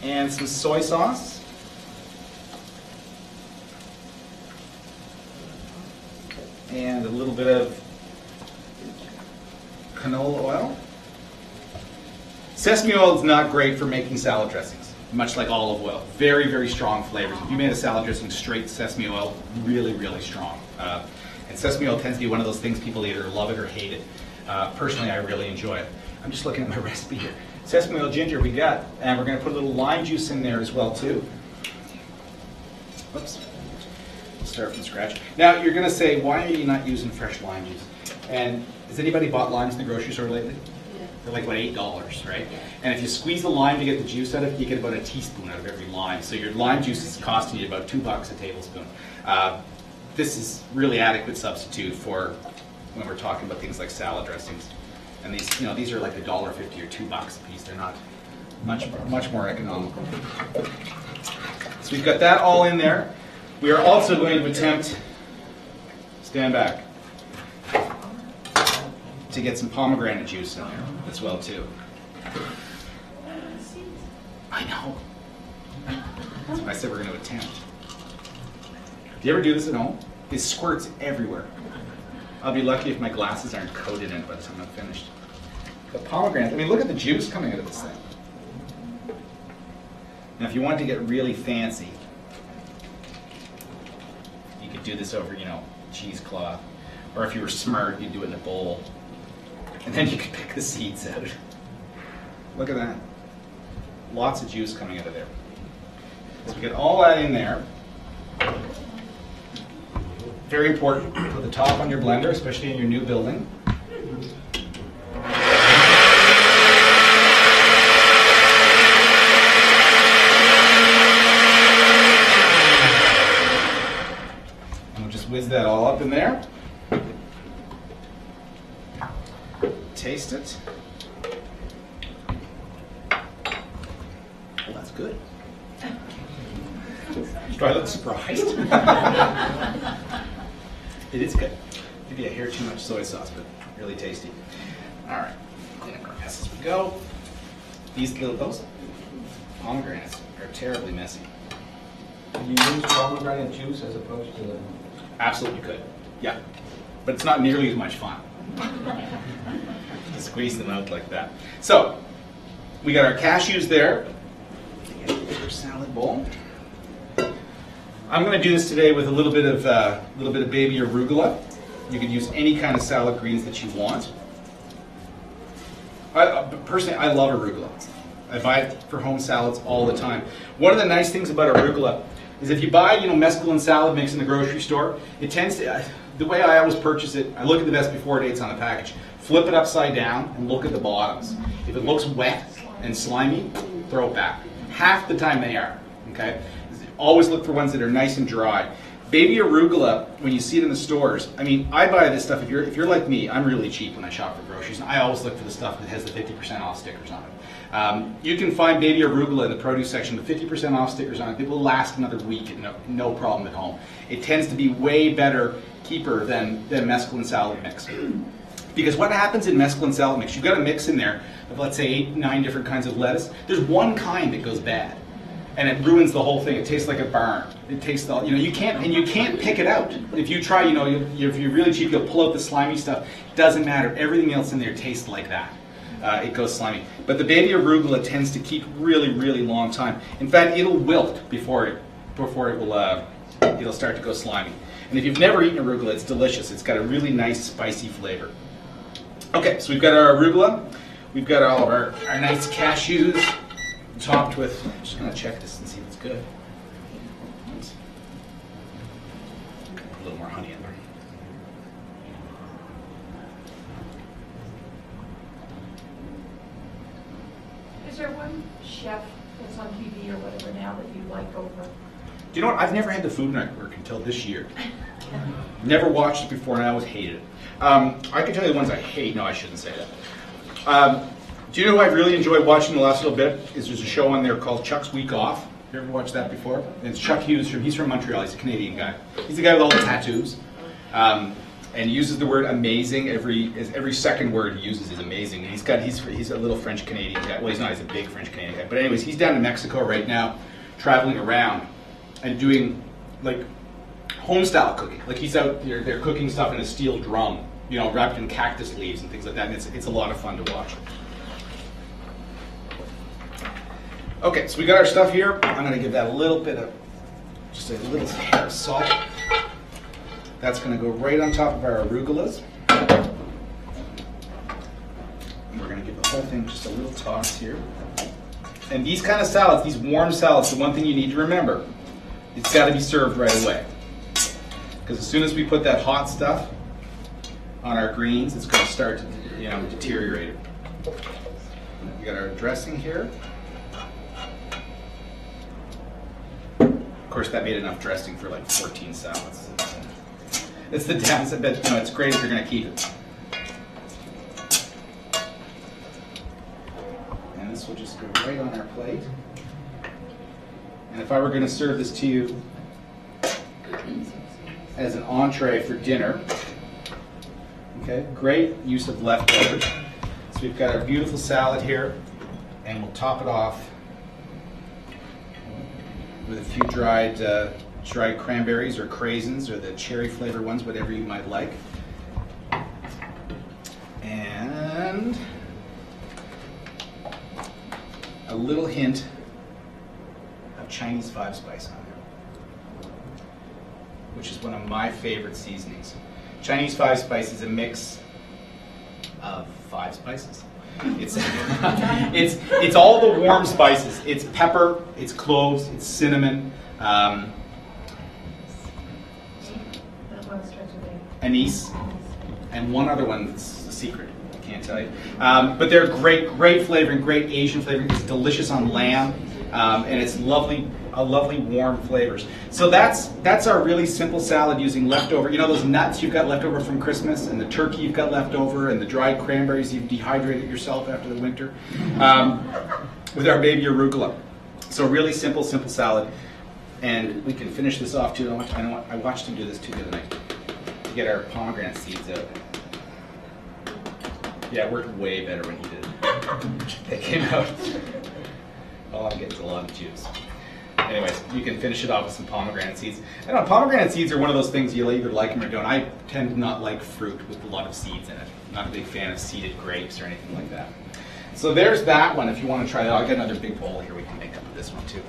and some soy sauce. And a little bit of canola oil. Sesame oil is not great for making salad dressings, much like olive oil. Very, very strong flavors. If you made a salad dressing straight sesame oil, really, really strong. And sesame oil tends to be one of those things people either love it or hate it. Personally, I really enjoy it. I'm just looking at my recipe here. Sesame oil, ginger we got, and we're going to put a little lime juice in there as well too. Oops. Let's start from scratch. Now you're going to say, why are you not using fresh lime juice? And has anybody bought limes in the grocery store lately? They're like, what, $8, right? And if you squeeze the lime to get the juice out of it, you get about a teaspoon out of every lime. So your lime juice is costing you about $2 a tablespoon. This is really adequate substitute for when we're talking about things like salad dressings. And these, you know, these are like $1.50 or $2 a piece. They're not much more economical. So we've got that all in there. We are also going to attempt, stand back, to get some pomegranate juice in there as well too. I know. That's why I said we're going to attempt. Do you ever do this at home? It squirts everywhere. I'll be lucky if my glasses aren't coated in it by the time I'm finished. The pomegranate, I mean, look at the juice coming out of this thing. Now, if you wanted to get really fancy, you could do this over, you know, cheesecloth. Or if you were smart, you'd do it in a bowl. And then you could pick the seeds out. Look at that. Lots of juice coming out of there. So we get all that in there. Very important, put the top on your blender, especially in your new building. And we'll just whiz that all up in there. Taste it. Well, that's good. Do I look surprised? It is good. Maybe I hear too much soy sauce, but really tasty. All right, clean up our mess as we go. Those pomegranates are terribly messy. Can you use pomegranate juice as opposed to the... Absolutely could, yeah. But it's not nearly as much fun to squeeze them out like that. So, we got our cashews there. Get a bigger salad bowl. I'm going to do this today with a little bit of baby arugula. You could use any kind of salad greens that you want. Personally, I love arugula. I buy it for home salads all the time. One of the nice things about arugula is if you buy, mescaline salad mix in the grocery store, it tends to, the way I always purchase it, I look at the best before dates on the package, flip it upside down and look at the bottoms. If it looks wet and slimy, throw it back. Half the time they are, okay? Always look for ones that are nice and dry. Baby arugula, when you see it in the stores, I mean, I buy this stuff, if you're like me, I'm really cheap when I shop for groceries, and I always look for the stuff that has the 50% off stickers on it. You can find baby arugula in the produce section with 50% off stickers on it. It will last another week, no problem at home. It tends to be way better keeper than mescaline salad mix. Because what happens in mescaline salad mix, you've got a mix in there of, let's say, 8, 9 different kinds of lettuce. There's one kind that goes bad, and it ruins the whole thing. It tastes like a barn. It tastes all, you can't pick it out. If you try, if you're really cheap, you'll pull out the slimy stuff. It doesn't matter. Everything else in there tastes like that. It goes slimy. But the baby arugula tends to keep really, really long time. In fact, it'll wilt before it will it'll start to go slimy. And if you've never eaten arugula, it's delicious. It's got a really nice spicy flavor. Okay, so we've got our arugula. We've got all of our nice cashews topped with, I'm just going to check this and see if it's good. Oops. A little more honey in there. Is there one chef that's on TV or whatever now that you like over? Do you know what? I've never had the Food Network until this year. Never watched it before, and I always hated it. I can tell you the ones I hate. No, I shouldn't say that. Do you know who I've really enjoyed watching the last little bit? There's a show on there called Chuck's Week Off. You ever watched that before? And it's Chuck Hughes. He's from Montreal. He's a Canadian guy. He's the guy with all the tattoos. And uses the word amazing. Every second word he uses is amazing. And he's a little French Canadian guy. Well, he's not. He's a big French Canadian guy. But anyways, he's down in Mexico right now, traveling around and doing like home style cooking. Like he's out there, they're cooking stuff in a steel drum, wrapped in cactus leaves and things like that. And it's a lot of fun to watch. Okay, so we got our stuff here. I'm going to give that a little bit of, just a little hint of salt. That's going to go right on top of our arugulas. And we're going to give the whole thing just a little toss here. And these kind of salads, these warm salads, the one thing you need to remember, it's got to be served right away. Because as soon as we put that hot stuff on our greens, it's going to start to deteriorate. We got our dressing here. Of course, that made enough dressing for like 14 salads. It's the downside, but it's great if you're going to keep it. And this will just go right on our plate. And if I were going to serve this to you as an entree for dinner, okay, great use of leftovers. So we've got our beautiful salad here, and we'll top it off with a few dried cranberries or craisins or the cherry flavor ones, whatever you might like. And a little hint of Chinese 5-spice on there, which is one of my favorite seasonings. Chinese 5-spice is a mix of 5 spices. It's all the warm spices. It's pepper, it's cloves, it's cinnamon, anise, and one other one that's a secret. I can't tell you. But they're great flavoring, great Asian flavoring. It's delicious on lamb, and it's lovely warm flavors. So that's our really simple salad using leftover. Those nuts you've got leftover from Christmas, and the turkey you've got leftover, and the dried cranberries you've dehydrated yourself after the winter, with our baby arugula. So really simple salad, and we can finish this off too. I watched him do this too the other night. To get our pomegranate seeds out. Yeah, it worked way better when he did it. It came out. Oh, I'm getting a lot of juice. Anyways, you can finish it off with some pomegranate seeds. I don't know, pomegranate seeds are one of those things you either like them or don't. I tend to not like fruit with a lot of seeds in it. I'm not a big fan of seeded grapes or anything like that. So there's that one if you want to try that. I'll get another big bowl here we can make up with this one too.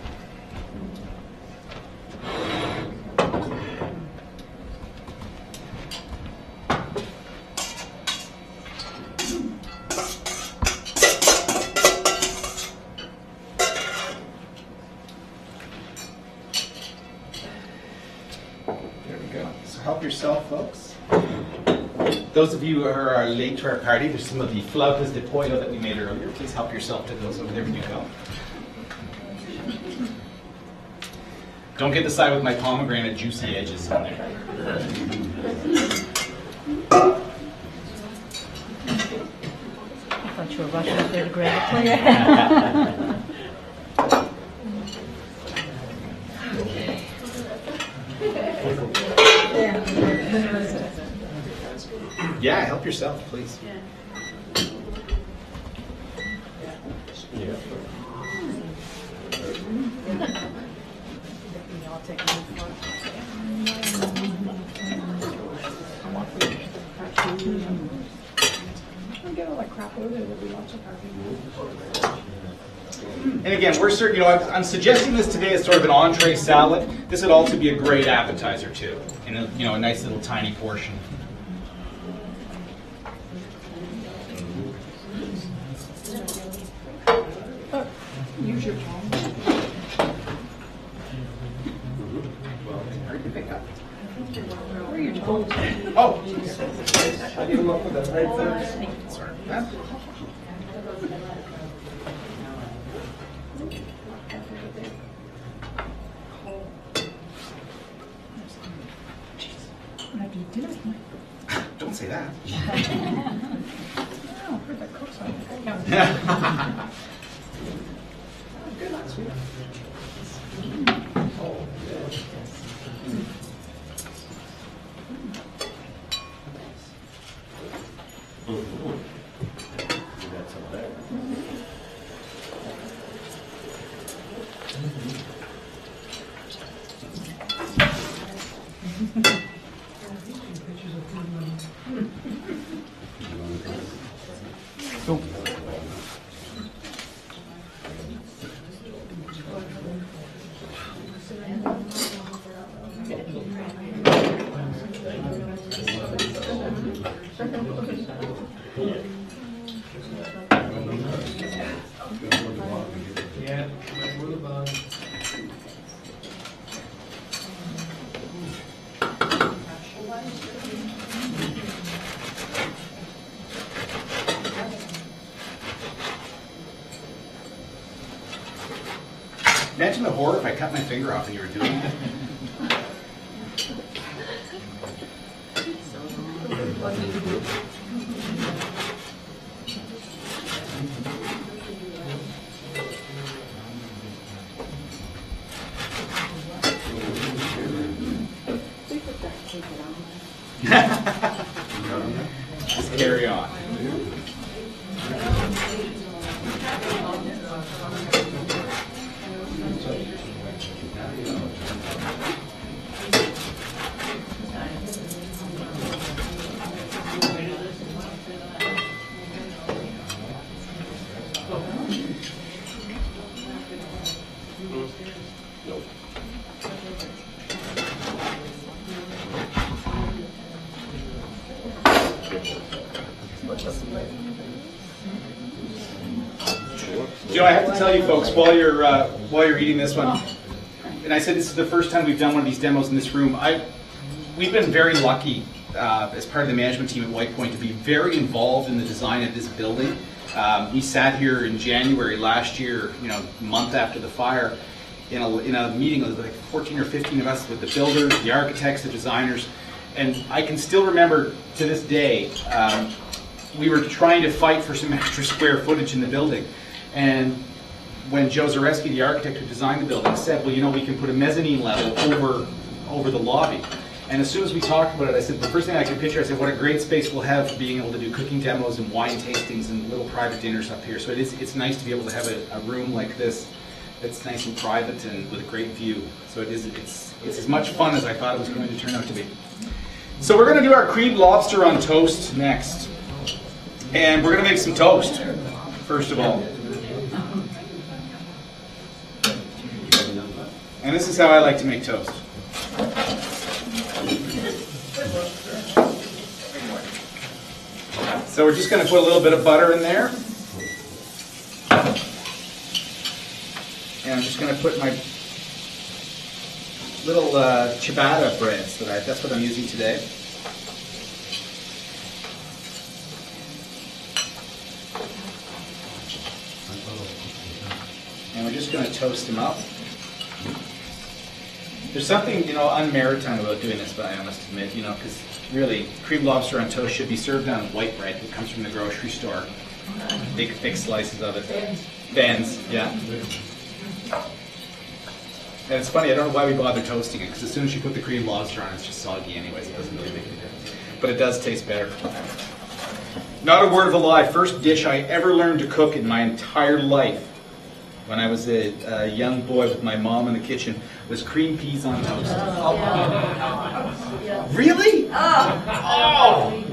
There we go. So help yourself, folks. Those of you who are late to our party, there's some of the flautas de pollo that we made earlier. Please help yourself to those over there when you go. Don't get the side with my pomegranate juicy edges on there. I thought you were rushing up there to grab a plate. Yeah, help yourself, please. We get all that crap over there that we lots of parking. And again, we're certain, I'm suggesting this today as sort of an entree salad. This would also be a great appetizer too, in a nice little tiny portion. Use your phone. Hard to pick up. Where are your phones? Oh, I didn't look for the right things. sorry. Huh? I'm gonna do dinner tonight. Don't say that. Oh, heard that cook's on. Good last week. Imagine the horror if I cut my finger off and you were doing it. Just carry on. I have to tell you folks, while you're eating this one, and I said this is the first time we've done one of these demos in this room, we've been very lucky as part of the management team at White Point to be very involved in the design of this building. We sat here in January last year, a month after the fire, in a meeting with like 14 or 15 of us with the builders, the architects, the designers, and I can still remember to this day, we were trying to fight for some extra square footage in the building. And when Joe Zareski, the architect who designed the building, said, well, we can put a mezzanine level over the lobby. And as soon as we talked about it, I said, the first thing I could picture, I said, what a great space we'll have for being able to do cooking demos and wine tastings and little private dinners up here. So it's nice to be able to have a room like this that's nice and private and with a great view. So it's as much fun as I thought it was going to turn out to be. So we're going to do our creamed lobster on toast next. And we're going to make some toast, first of all. And this is how I like to make toast. So we're just going to put a little bit of butter in there. And I'm just going to put my little ciabatta breads. That's what I'm using today. And we're just going to toast them up. There's something, un-maritime about doing this, but I must admit, because really, creamed lobster on toast should be served on white bread that comes from the grocery store. Big, thick slices of it. Bands, yeah. And it's funny, I don't know why we bother toasting it, because as soon as you put the creamed lobster on, it's just soggy anyways. It doesn't really make any difference. But it does taste better. Not a word of a lie. First dish I ever learned to cook in my entire life, when I was a young boy with my mom in the kitchen, was cream peas on toast. Really? Oh!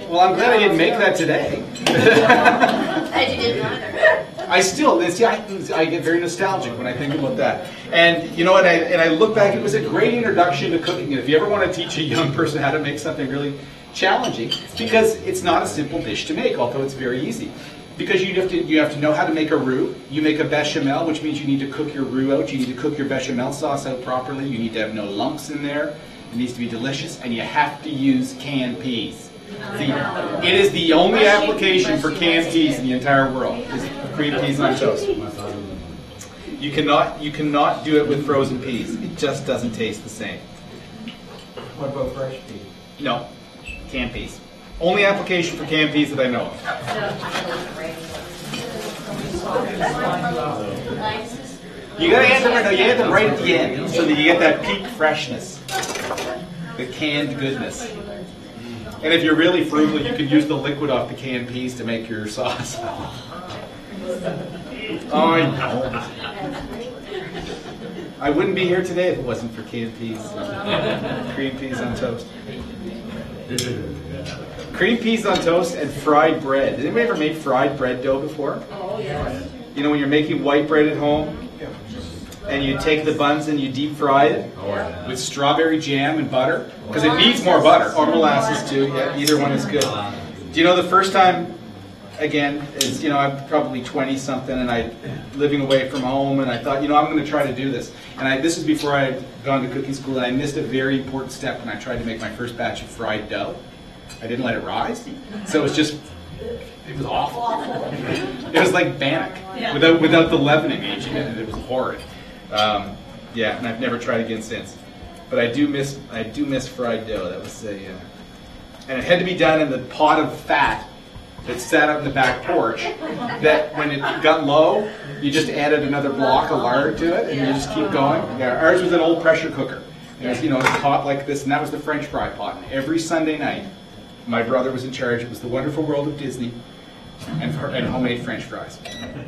Well, I'm glad I didn't make that today. I didn't either. I get very nostalgic when I think about that. And I look back, it was a great introduction to cooking. And if you ever want to teach a young person how to make something really challenging, because it's not a simple dish to make, although it's very easy. Because you have to know how to make a roux. You make a bechamel, which means you need to cook your roux out. You need to cook your bechamel sauce out properly. You need to have no lumps in there. It needs to be delicious, and you have to use canned peas. It is the only application for canned peas in the entire world, is cream peas on toast. You cannot do it with frozen peas. It just doesn't taste the same. What about fresh peas? No, canned peas. Only application for canned peas that I know of. You gotta add them right at the end, so that you get that peak freshness, the canned goodness. And if you're really frugal, you can use the liquid off the canned peas to make your sauce. Oh, I know. I wouldn't be here today if it wasn't for canned peas. Cream peas on toast. Cream peas on toast and fried bread. Did anybody ever make fried bread dough before? Oh, yes. You know, when you're making white bread at home, and you take the buns and you deep fry it with strawberry jam and butter, because it needs more butter, or molasses too. Yeah, either one is good. Do you know the first time, again, is, I'm probably 20 something and I'm living away from home, and I thought, I'm going to try to do this. And this is before I had gone to cooking school, and I missed a very important step when I tried to make my first batch of fried dough. I didn't let it rise, so it was awful. It was like bannock without the leavening agent in it. It was horrid. And I've never tried again since. But I do miss fried dough. That was and it had to be done in the pot of fat that sat out in the back porch. That when it got low, you just added another block of lard to it, and you just keep going. Yeah, ours was an old pressure cooker. And it was, a pot like this, and that was the French fry pot. And every Sunday night, my brother was in charge. It was the Wonderful World of Disney and homemade French fries.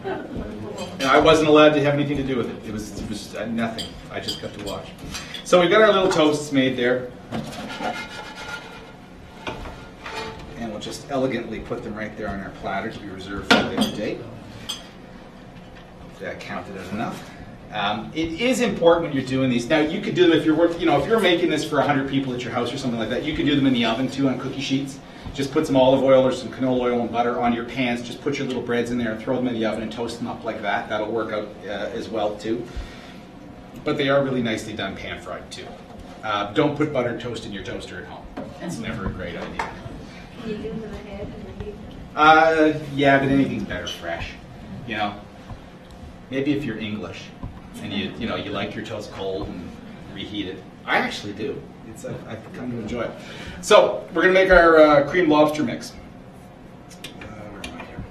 And I wasn't allowed to have anything to do with it. It was nothing. I just got to watch. So we've got our little toasts made there. And we'll just elegantly put them right there on our platter to be reserved for a later date. If that counted as enough. It is important when you're doing these. Now, you could do them if you're making this for 100 people at your house or something like that. You could do them in the oven too on cookie sheets. Just put some olive oil or some canola oil and butter on your pans. Just put your little breads in there and throw them in the oven and toast them up like that. That'll work out as well too. But they are really nicely done pan fried too. Don't put buttered toast in your toaster at home. It's never a great idea. Can you do them ahead and maybe? Yeah, but anything's better fresh. Maybe if you're English and you like your toast cold and reheated. I actually do. I've come to enjoy it. So we're going to make our cream lobster mix. Where am I here?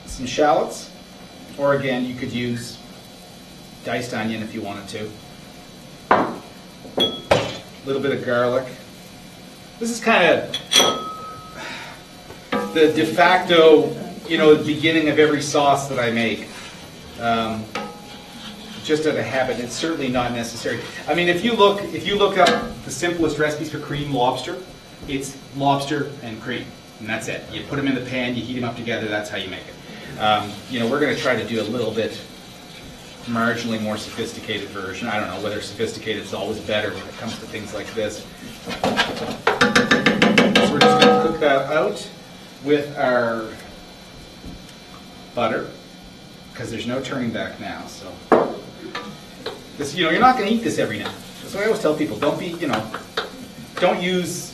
Some shallots, or again, you could use diced onion if you wanted to. A little bit of garlic. This is kind of the de facto, the beginning of every sauce that I make. Just out of habit, it's certainly not necessary. I mean, if you look up the simplest recipes for cream lobster, it's lobster and cream, and that's it. You put them in the pan, you heat them up together. That's how you make it. We're going to try to do a little bit marginally more sophisticated version. I don't know whether sophisticated is always better when it comes to things like this. So we're just going to cook that out with our butter, because there's no turning back now. So this, you're not going to eat this every night. That's what I always tell people. Don't use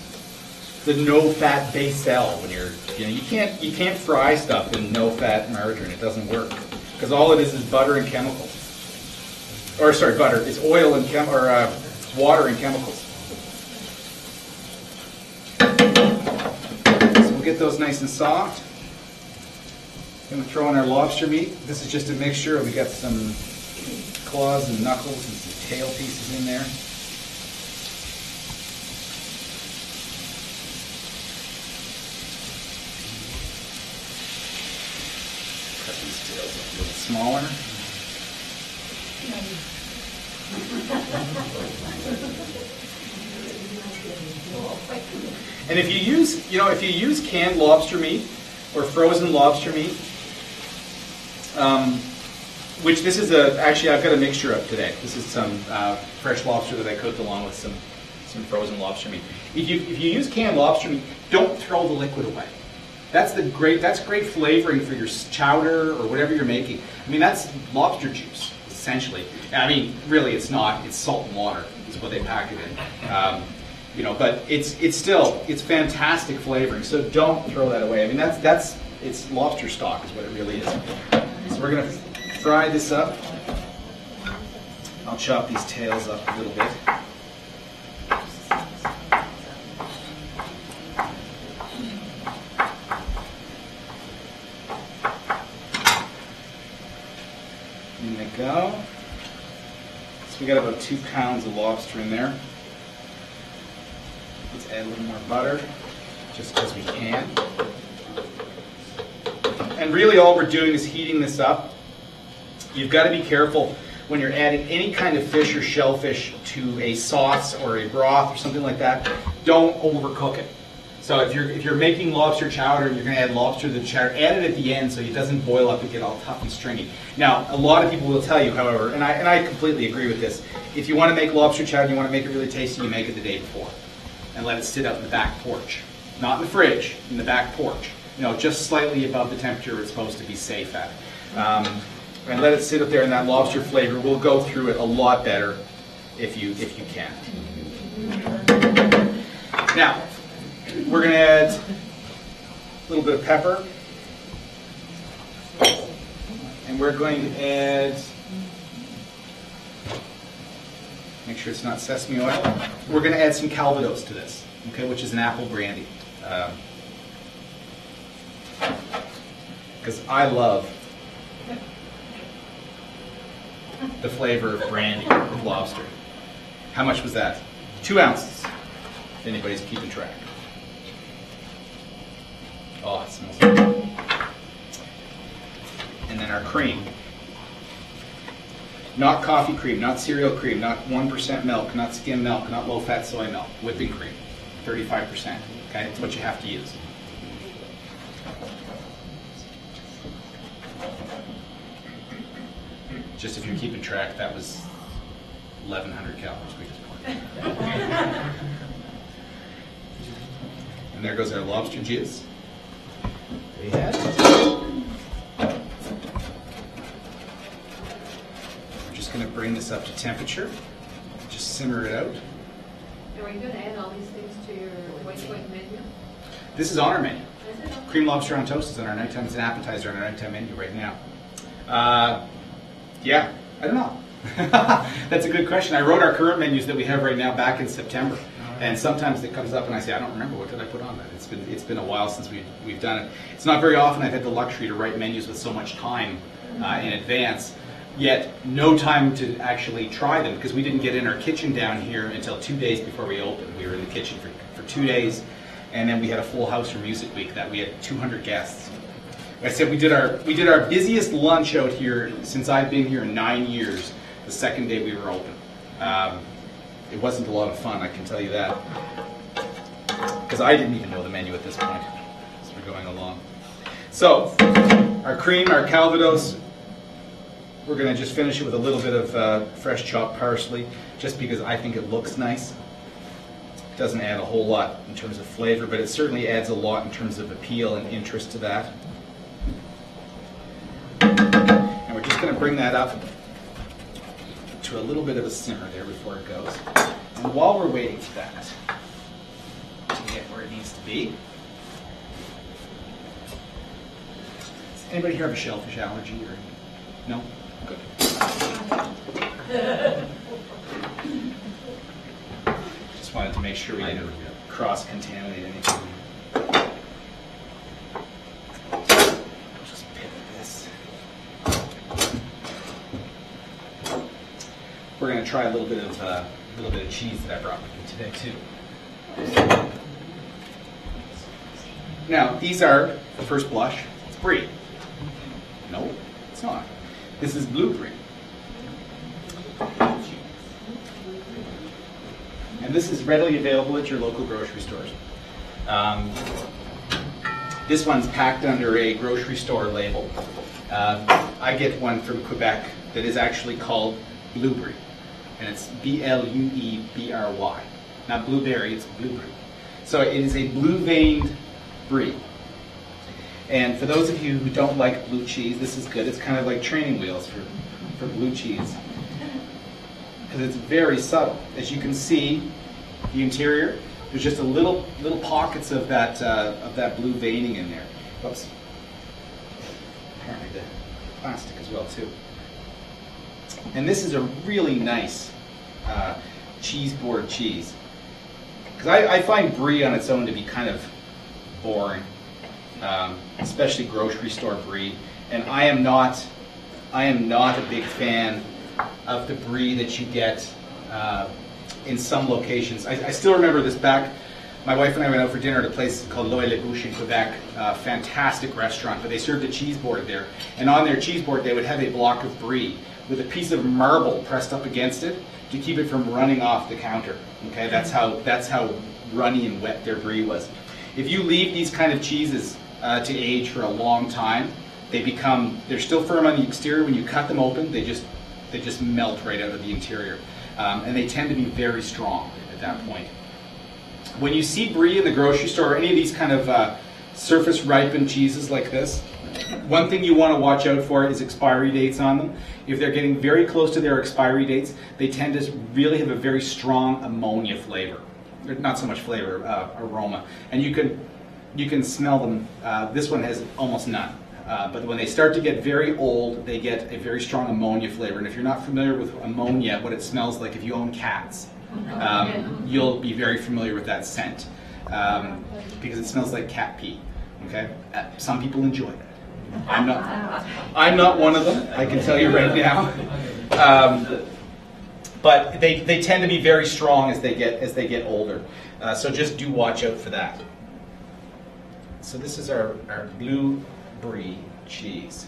the no-fat Baicel when you can't fry stuff in no-fat margarine. It doesn't work, because all it is butter and chemicals. Or sorry, butter. It's oil and water and chemicals. So we'll get those nice and soft. Going to throw in our lobster meat. This is just to make sure we got some claws and knuckles and some tail pieces in there. Cut these tails up a little smaller. And if you use canned lobster meat or frozen lobster meat, which this is actually I've got a mixture of today. This is some fresh lobster that I cooked along with some frozen lobster meat. If you use canned lobster meat, don't throw the liquid away. That's great flavoring for your chowder or whatever you're making. I mean, that's lobster juice essentially. I mean, really, it's not. It's salt and water is what they pack it in. But it's fantastic flavoring. So don't throw that away. I mean, it's lobster stock is what it really is. So we're gonna fry this up. I'll chop these tails up a little bit. In they go. So we got about 2 pounds of lobster in there. Let's add a little more butter, just because we can. And really all we're doing is heating this up. You've got to be careful when you're adding any kind of fish or shellfish to a sauce or a broth or something like that. Don't overcook it. So if you're making lobster chowder and you're going to add lobster to the chowder, add it at the end so it doesn't boil up and get all tough and stringy. Now, a lot of people will tell you, however, and I completely agree with this, if you want to make lobster chowder and you want to make it really tasty, you make it the day before and let it sit out in the back porch. Not in the fridge, in the back porch. Just slightly above the temperature it's supposed to be safe at. And let it sit up there, and that lobster flavor will go through it a lot better if you can. Now, we're going to add a little bit of pepper, and we're going to add, make sure it's not sesame oil, we're going to add some Calvados to this, okay, which is an apple brandy. Because I love the flavor of brandy with lobster. How much was that? 2 ounces, if anybody's keeping track. Oh, it smells good. And then our cream. Not coffee cream, not cereal cream, not 1% milk, not skim milk, not low-fat soy milk. Whipping cream, 35%. Okay, it's what you have to use. Just if you're keeping track, that was 1,100 calories we just poured. And there goes our lobster juice. There you have it. We're just going to bring this up to temperature. Just simmer it out. Are we going to add all these things to your white menu? This is on our menu. Is it? Cream lobster on toast is on our nighttime. It's an appetizer on our nighttime menu right now. Yeah, I don't know. That's a good question. I wrote our current menus that we have right now back in September, and sometimes it comes up and I say, I don't remember, what did I put on that? It's been a while since we've done it. It's not very often I've had the luxury to write menus with so much time in advance. yet no time to actually try them because we didn't get in our kitchen down here until 2 days before we opened. We were in the kitchen for 2 days, and then we had a full house for Music Week that we had 200 guests. Like I said, we did our busiest lunch out here since I've been here in 9 years. The second day we were open, it wasn't a lot of fun, I can tell you that, because I didn't even know the menu at this point as we're going along. So, our cream, our Calvados, we're going to just finish it with a little bit of fresh chopped parsley, just because I think it looks nice. It doesn't add a whole lot in terms of flavor, but it certainly adds a lot in terms of appeal and interest to that. And we're just going to bring that up to a little bit of a simmer there before it goes. And while we're waiting for that to get where it needs to be, does anybody here have a shellfish allergy or no? Good. Just wanted to make sure we didn't cross-contaminate anything. Just pivot this. We're going to try a little bit of cheese that I brought with me today too. Now these are, at first blush, it's brie. No, it's not. This is blue brie. And this is readily available at your local grocery stores. This one's packed under a grocery store label. I get one from Quebec that is actually called blue brie. And it's B-L-U-E-B-R-Y. Not blueberry, it's blue brie. So it is a blue-veined brie. And for those of you who don't like blue cheese, this is good. It's kind of like training wheels for blue cheese. Because it's very subtle. As you can see, the interior, there's just a little pockets of that blue veining in there. Whoops. Apparently the plastic as well too. And this is a really nice cheese board cheese. Because I find brie on its own to be kind of boring, especially grocery store brie. And I am not a big fan of the brie that you get in some locations. I still remember this back. My wife and I went out for dinner at a place called L'Oeil Le Bouche in Quebec, a fantastic restaurant, but they served a cheese board there. And on their cheese board, they would have a block of brie with a piece of marble pressed up against it to keep it from running off the counter. Okay, that's how runny and wet their brie was. If you leave these kind of cheeses to age for a long time, they're still firm on the exterior. When you cut them open, they just melt right out of the interior. And they tend to be very strong at that point. When you see brie in the grocery store, or any of these kind of surface ripened cheeses like this, one thing you want to watch out for is expiry dates on them. If they're getting very close to their expiry dates, they tend to really have a very strong ammonia flavor. Not so much flavor, aroma. And you can smell them. This one has almost none. But when they start to get very old, they get a very strong ammonia flavor. And if you're not familiar with ammonia, what it smells like, if you own cats, you'll be very familiar with that scent because it smells like cat pee. Okay, some people enjoy it. I'm not one of them. I can tell you right now. But they tend to be very strong as they get older. So just do watch out for that. So this is our blue brie cheese.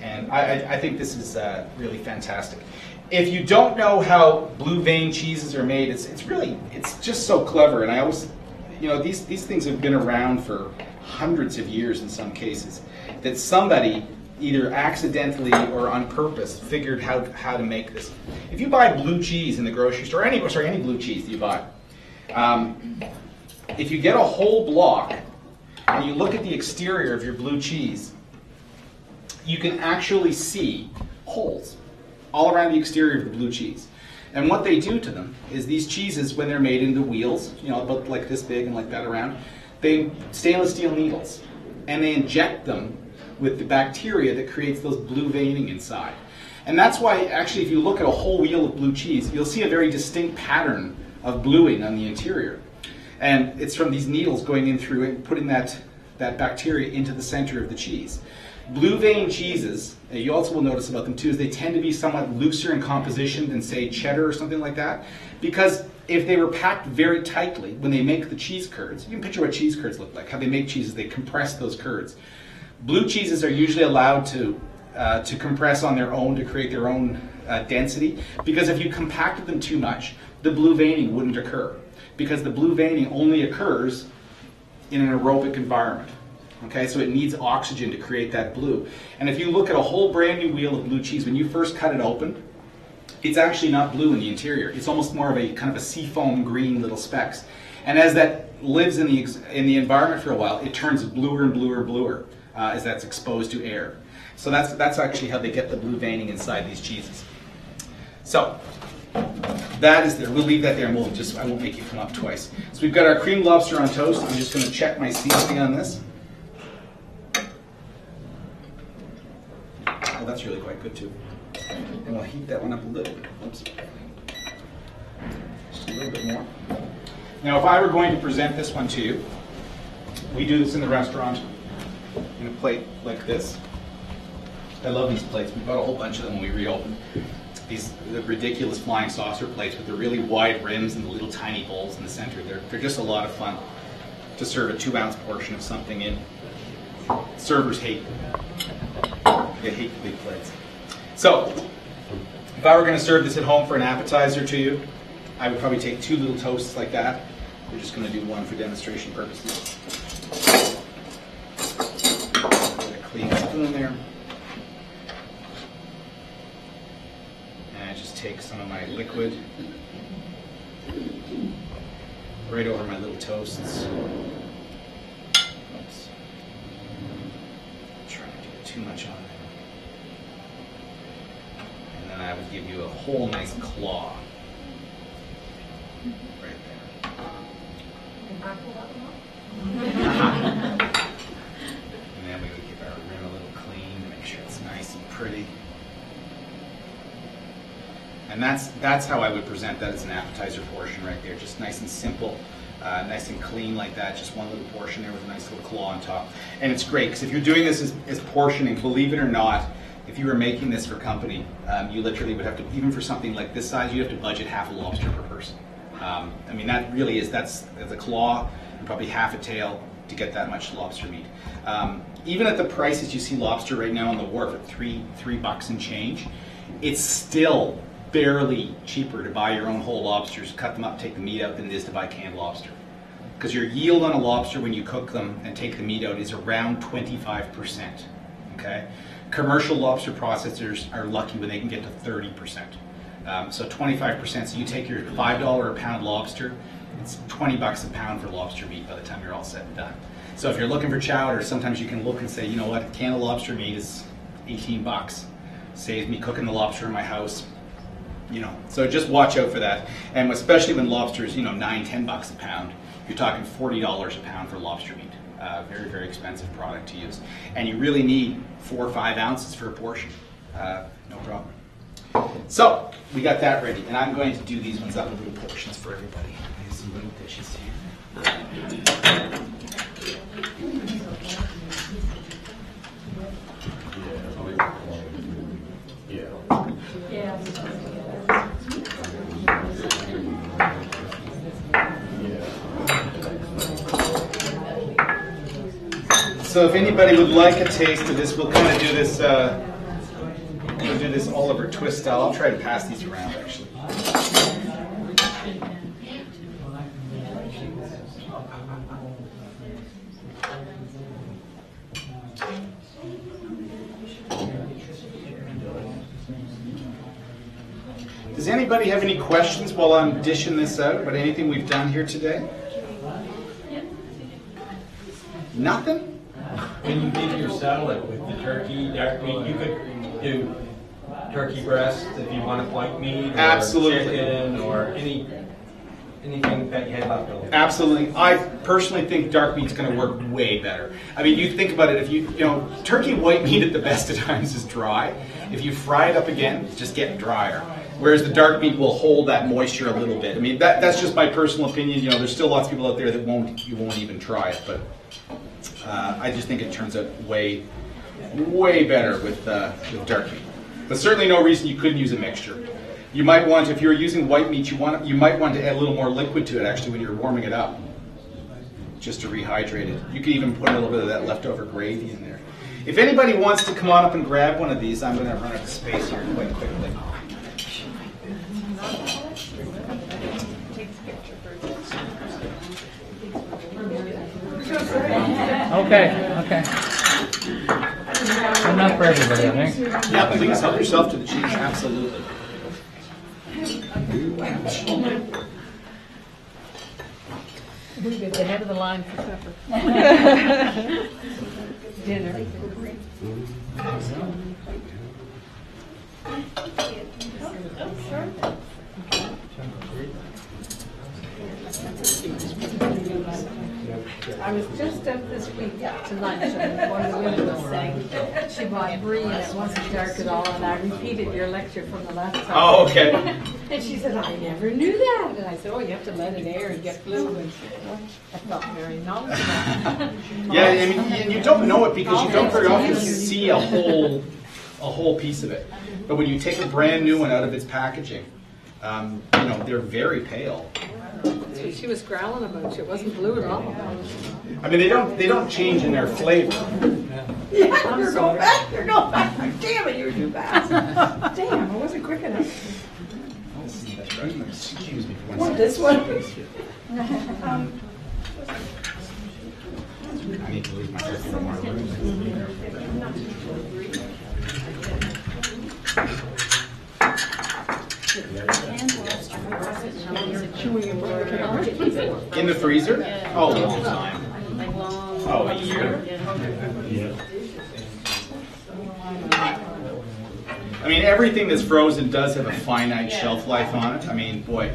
And I think this is really fantastic. If you don't know how blue vein cheeses are made, it's just so clever. And I always, these things have been around for hundreds of years in some cases. That somebody either accidentally or on purpose figured how to make this. If you buy blue cheese in the grocery store, any blue cheese that you buy, if you get a whole block and you look at the exterior of your blue cheese, you can actually see holes all around the exterior of the blue cheese. And what they do to them is these cheeses, when they're made into wheels, about like this big and like that around, they stainless steel needles, and they inject them with the bacteria that creates those blue veining inside. And that's why, actually, if you look at a whole wheel of blue cheese, you'll see a very distinct pattern of bluing on the interior. And it's from these needles going in through it, putting that bacteria into the center of the cheese. Blue vein cheeses, you also will notice about them too, is they tend to be somewhat looser in composition than say cheddar or something like that, because if they were packed very tightly when they make the cheese curds, you can picture what cheese curds look like, how they make cheeses, they compress those curds. Blue cheeses are usually allowed to compress on their own to create their own density, because if you compacted them too much, the blue veining wouldn't occur, because the blue veining only occurs in an aerobic environment. Okay, so it needs oxygen to create that blue. And if you look at a whole brand new wheel of blue cheese, when you first cut it open, it's actually not blue in the interior. It's almost more of a kind of a seafoam green little specks. And as that lives in the environment for a while, it turns bluer and bluer and bluer as that's exposed to air. So that's actually how they get the blue veining inside these cheeses. So that is there. We'll leave that there, and I won't make you come up twice. So we've got our creamed lobster on toast. I'm just going to check my seasoning on this. Oh, that's really quite good too. And we'll heat that one up a little bit. Oops. Just a little bit more. Now, if I were going to present this one to you, we do this in the restaurant in a plate like this. I love these plates. We bought a whole bunch of them when we reopened. The ridiculous flying saucer plates with the really wide rims and the little tiny bowls in the center. They're just a lot of fun to serve a 2-ounce portion of something in. Servers hate them. They hate the big plates. So, if I were going to serve this at home for an appetizer to you, I would probably take 2 little toasts like that. We're just going to do one for demonstration purposes. Get a clean spoon there. And I just take some of my liquid right over my little toasts. Oops. Try not to get too much on there. And then I would give you a whole nice claw right there. And then we would give our rim a little clean to make sure it's nice and pretty. And that's how I would present that as an appetizer portion right there. Just nice and simple, nice and clean like that. Just one little portion there with a nice little claw on top. And it's great because if you're doing this as portioning, believe it or not, if you were making this for company, you literally would have to, even for something like this size, you have to budget half a lobster per person. I mean, that really is, that's a claw and probably half a tail to get that much lobster meat. Even at the prices you see lobster right now on the wharf at $3 and change, it's still barely cheaper to buy your own whole lobsters, cut them up, take the meat out, than it is to buy canned lobster. Because your yield on a lobster when you cook them and take the meat out is around 25%. Okay? Commercial lobster processors are lucky when they can get to 30%. So 25%, so you take your $5 a pound lobster, it's $20 a pound for lobster meat by the time you're all said and done. So if you're looking for chowder, sometimes you can look and say, you know what, a can of lobster meat is $18. Saves me cooking the lobster in my house. You know, so just watch out for that. And especially when lobster is, $9-10 a pound, you're talking $40 a pound for lobster meat. Very, very expensive product to use. And you really need 4 or 5 ounces for a portion. No problem. So, we got that ready. And I'm going to do these ones up in little portions for everybody. There's some little dishes here. So if anybody would like a taste of this, we'll kind of do this. We'll do this Oliver Twist style. I'll try to pass these around, actually. Does anybody have any questions while I'm dishing this out about anything we've done here today? Nothing? When you did your salad with the turkey, dark meat, you could do turkey breast if you wanted white meat, or Absolutely. chicken, or anything that you had left over. Absolutely. I personally think dark meat's going to work way better. I mean, you think about it, if you turkey white meat at the best of times is dry. If you fry it up again, it's just getting drier. Whereas the dark meat will hold that moisture a little bit. I mean, that's just my personal opinion. There's still lots of people out there that won't even try it, but I just think it turns out way way better with dark meat. But certainly no reason you couldn't use a mixture. You might want, if you're using white meat, you might want to add a little more liquid to it actually when you're warming it up, just to rehydrate it. You could even put a little bit of that leftover gravy in there. If anybody wants to come on up and grab one of these, I'm going to run out of space here quite quickly. Okay. Enough for everybody, I think. Yeah, please help yourself to the cheese. Absolutely. We'll get the head of the line for supper. Dinner. I was just up this week to lunch, and one of the women was saying she bought brie and it wasn't dark at all, and I repeated your lecture from the last time. Oh, okay. And she said, I never knew that. And I said, oh, you have to let it air and get fluid. And I felt very knowledgeable. Yeah, I mean, and you don't know it because you don't very often see a whole piece of it. But when you take a brand new one out of its packaging, they're very pale. That's what she was growling about. It wasn't blue at all. I mean, they don't change in their flavor. Yeah, you're going back. Damn it, you were too fast. Damn, I wasn't quick enough. Excuse me for one What, second. this one? I need to leave myself in more room. In the freezer? Oh, a long time. Oh, a year. I mean, everything that's frozen does have a finite shelf life on it. I mean, boy,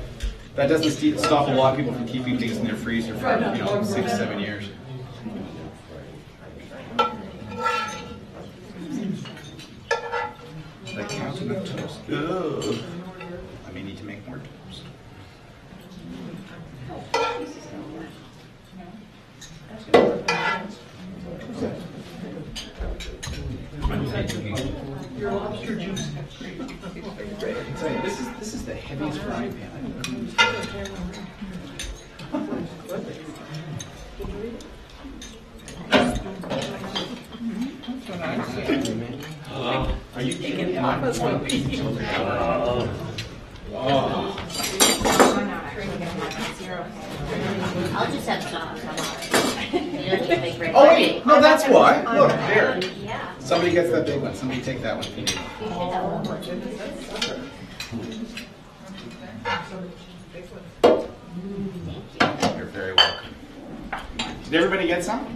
that doesn't stop a lot of people from keeping things in their freezer for 6, 7 years. That counts enough toast. Ugh. I may need to make more toast. Your lobster juice. This is the heaviest frying pan I've ever used. Are you kidding? I'll just have sauce. Oh wait, no, that's why. Look, there. Yeah. Somebody gets that big one. Somebody take that one if you need it. You should have one. You're very welcome. Did everybody get some?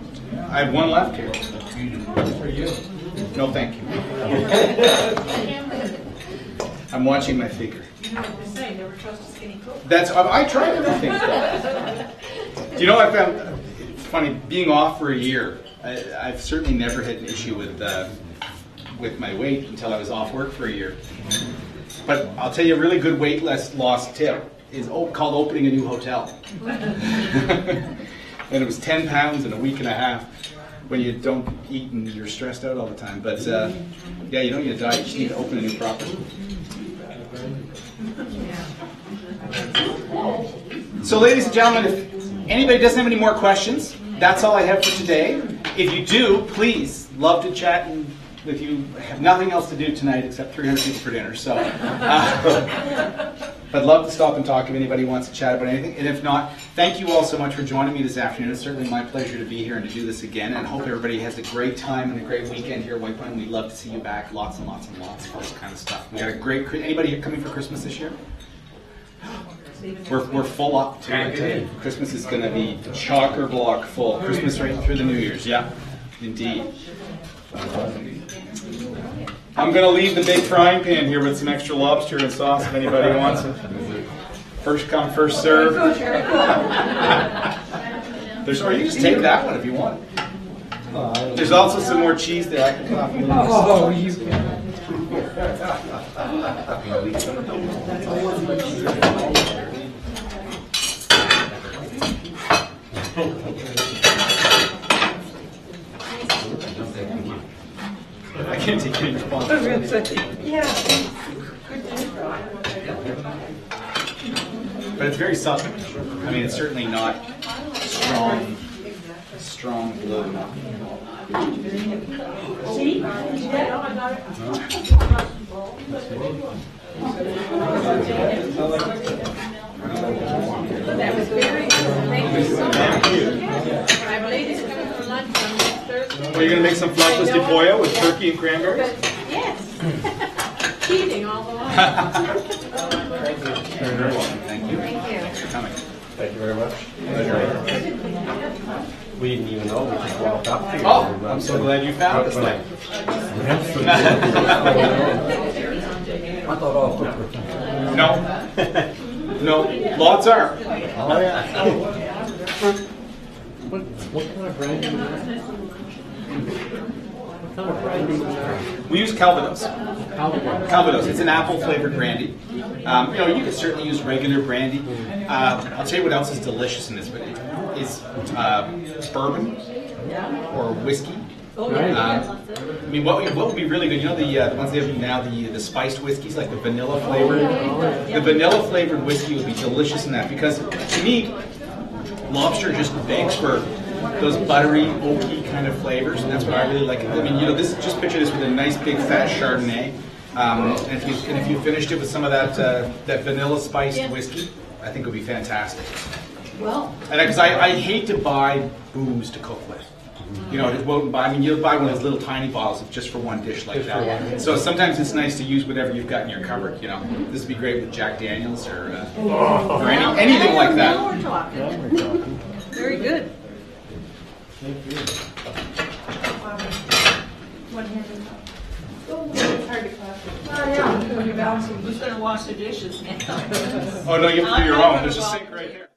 I have one left here. For you. No, thank you. I'm watching my figure. That's I tried everything. Do you know I found? It's funny being off for a year. I've certainly never had an issue with my weight until I was off work for a year. But I'll tell you a really good weight loss tip is called opening a new hotel. And it was 10 pounds in a week and a half when you don't eat and you're stressed out all the time. But yeah, you don't need to diet, you just need to open a new property. So ladies and gentlemen, if anybody doesn't have any more questions, that's all I have for today. If you do, please, love to chat with you. I have nothing else to do tonight except 300 people for dinner. So, but love to stop and talk if anybody wants to chat about anything. And if not, thank you all so much for joining me this afternoon. It's certainly my pleasure to be here and to do this again. And I hope everybody has a great time and a great weekend here at White Pine. We'd love to see you back. Lots and lots and lots of this kind of stuff. We got a great. Anybody here coming for Christmas this year? We're full up to it. Christmas is going to be chocker block full. Christmas right through the New Year's. Yeah, indeed. I'm going to leave the big frying pan here with some extra lobster and sauce if anybody wants it. First come, first serve. Or you just take that one if you want. There's also some more cheese there. I can cut off. Oh, you can't take any responsibility. Yeah. But it's very subtle. I mean, it's certainly not strong blue. See? That was very, thank you so much. I have ladies coming for lunch on next Thursday. Well, you're going to make some flautas de pollo with turkey and cranberries? But, yes. Cheating all the way. You're very welcome. Thank you. Thank you. Thanks for coming. Thank you very much. We didn't even know, we just walked up to you. Oh, I'm so glad you found this thing. I thought all food were. No. No, lots are. Oh, yeah. What kind of brandy is that? What kind of brandy is that? We use Calvados. Calvados. It's an apple flavored brandy. You know, you could certainly use regular brandy. I'll tell you what else is delicious in this, but is bourbon or whiskey. I mean, what would be really good? You know the ones they have now, the spiced whiskeys, like the vanilla flavored. The vanilla flavored whiskey would be delicious in that because to me, lobster just begs for those buttery, oaky kind of flavors, and that's what I really like. I mean, you know, this just picture this with a nice big fat Chardonnay, and if you finished it with some of that vanilla spiced whiskey, I think it would be fantastic. Well, And because I hate to buy booze to cook with. You know, just won't buy. I mean, you'll buy one of those little tiny bottles just for one dish like that. So sometimes it's nice to use whatever you've got in your cupboard. You know, this would be great with Jack Daniels or anything like that. now we're talking. Very good. Who's gonna wash the dishes now? Oh no, you have to do your own. There's a sink right here.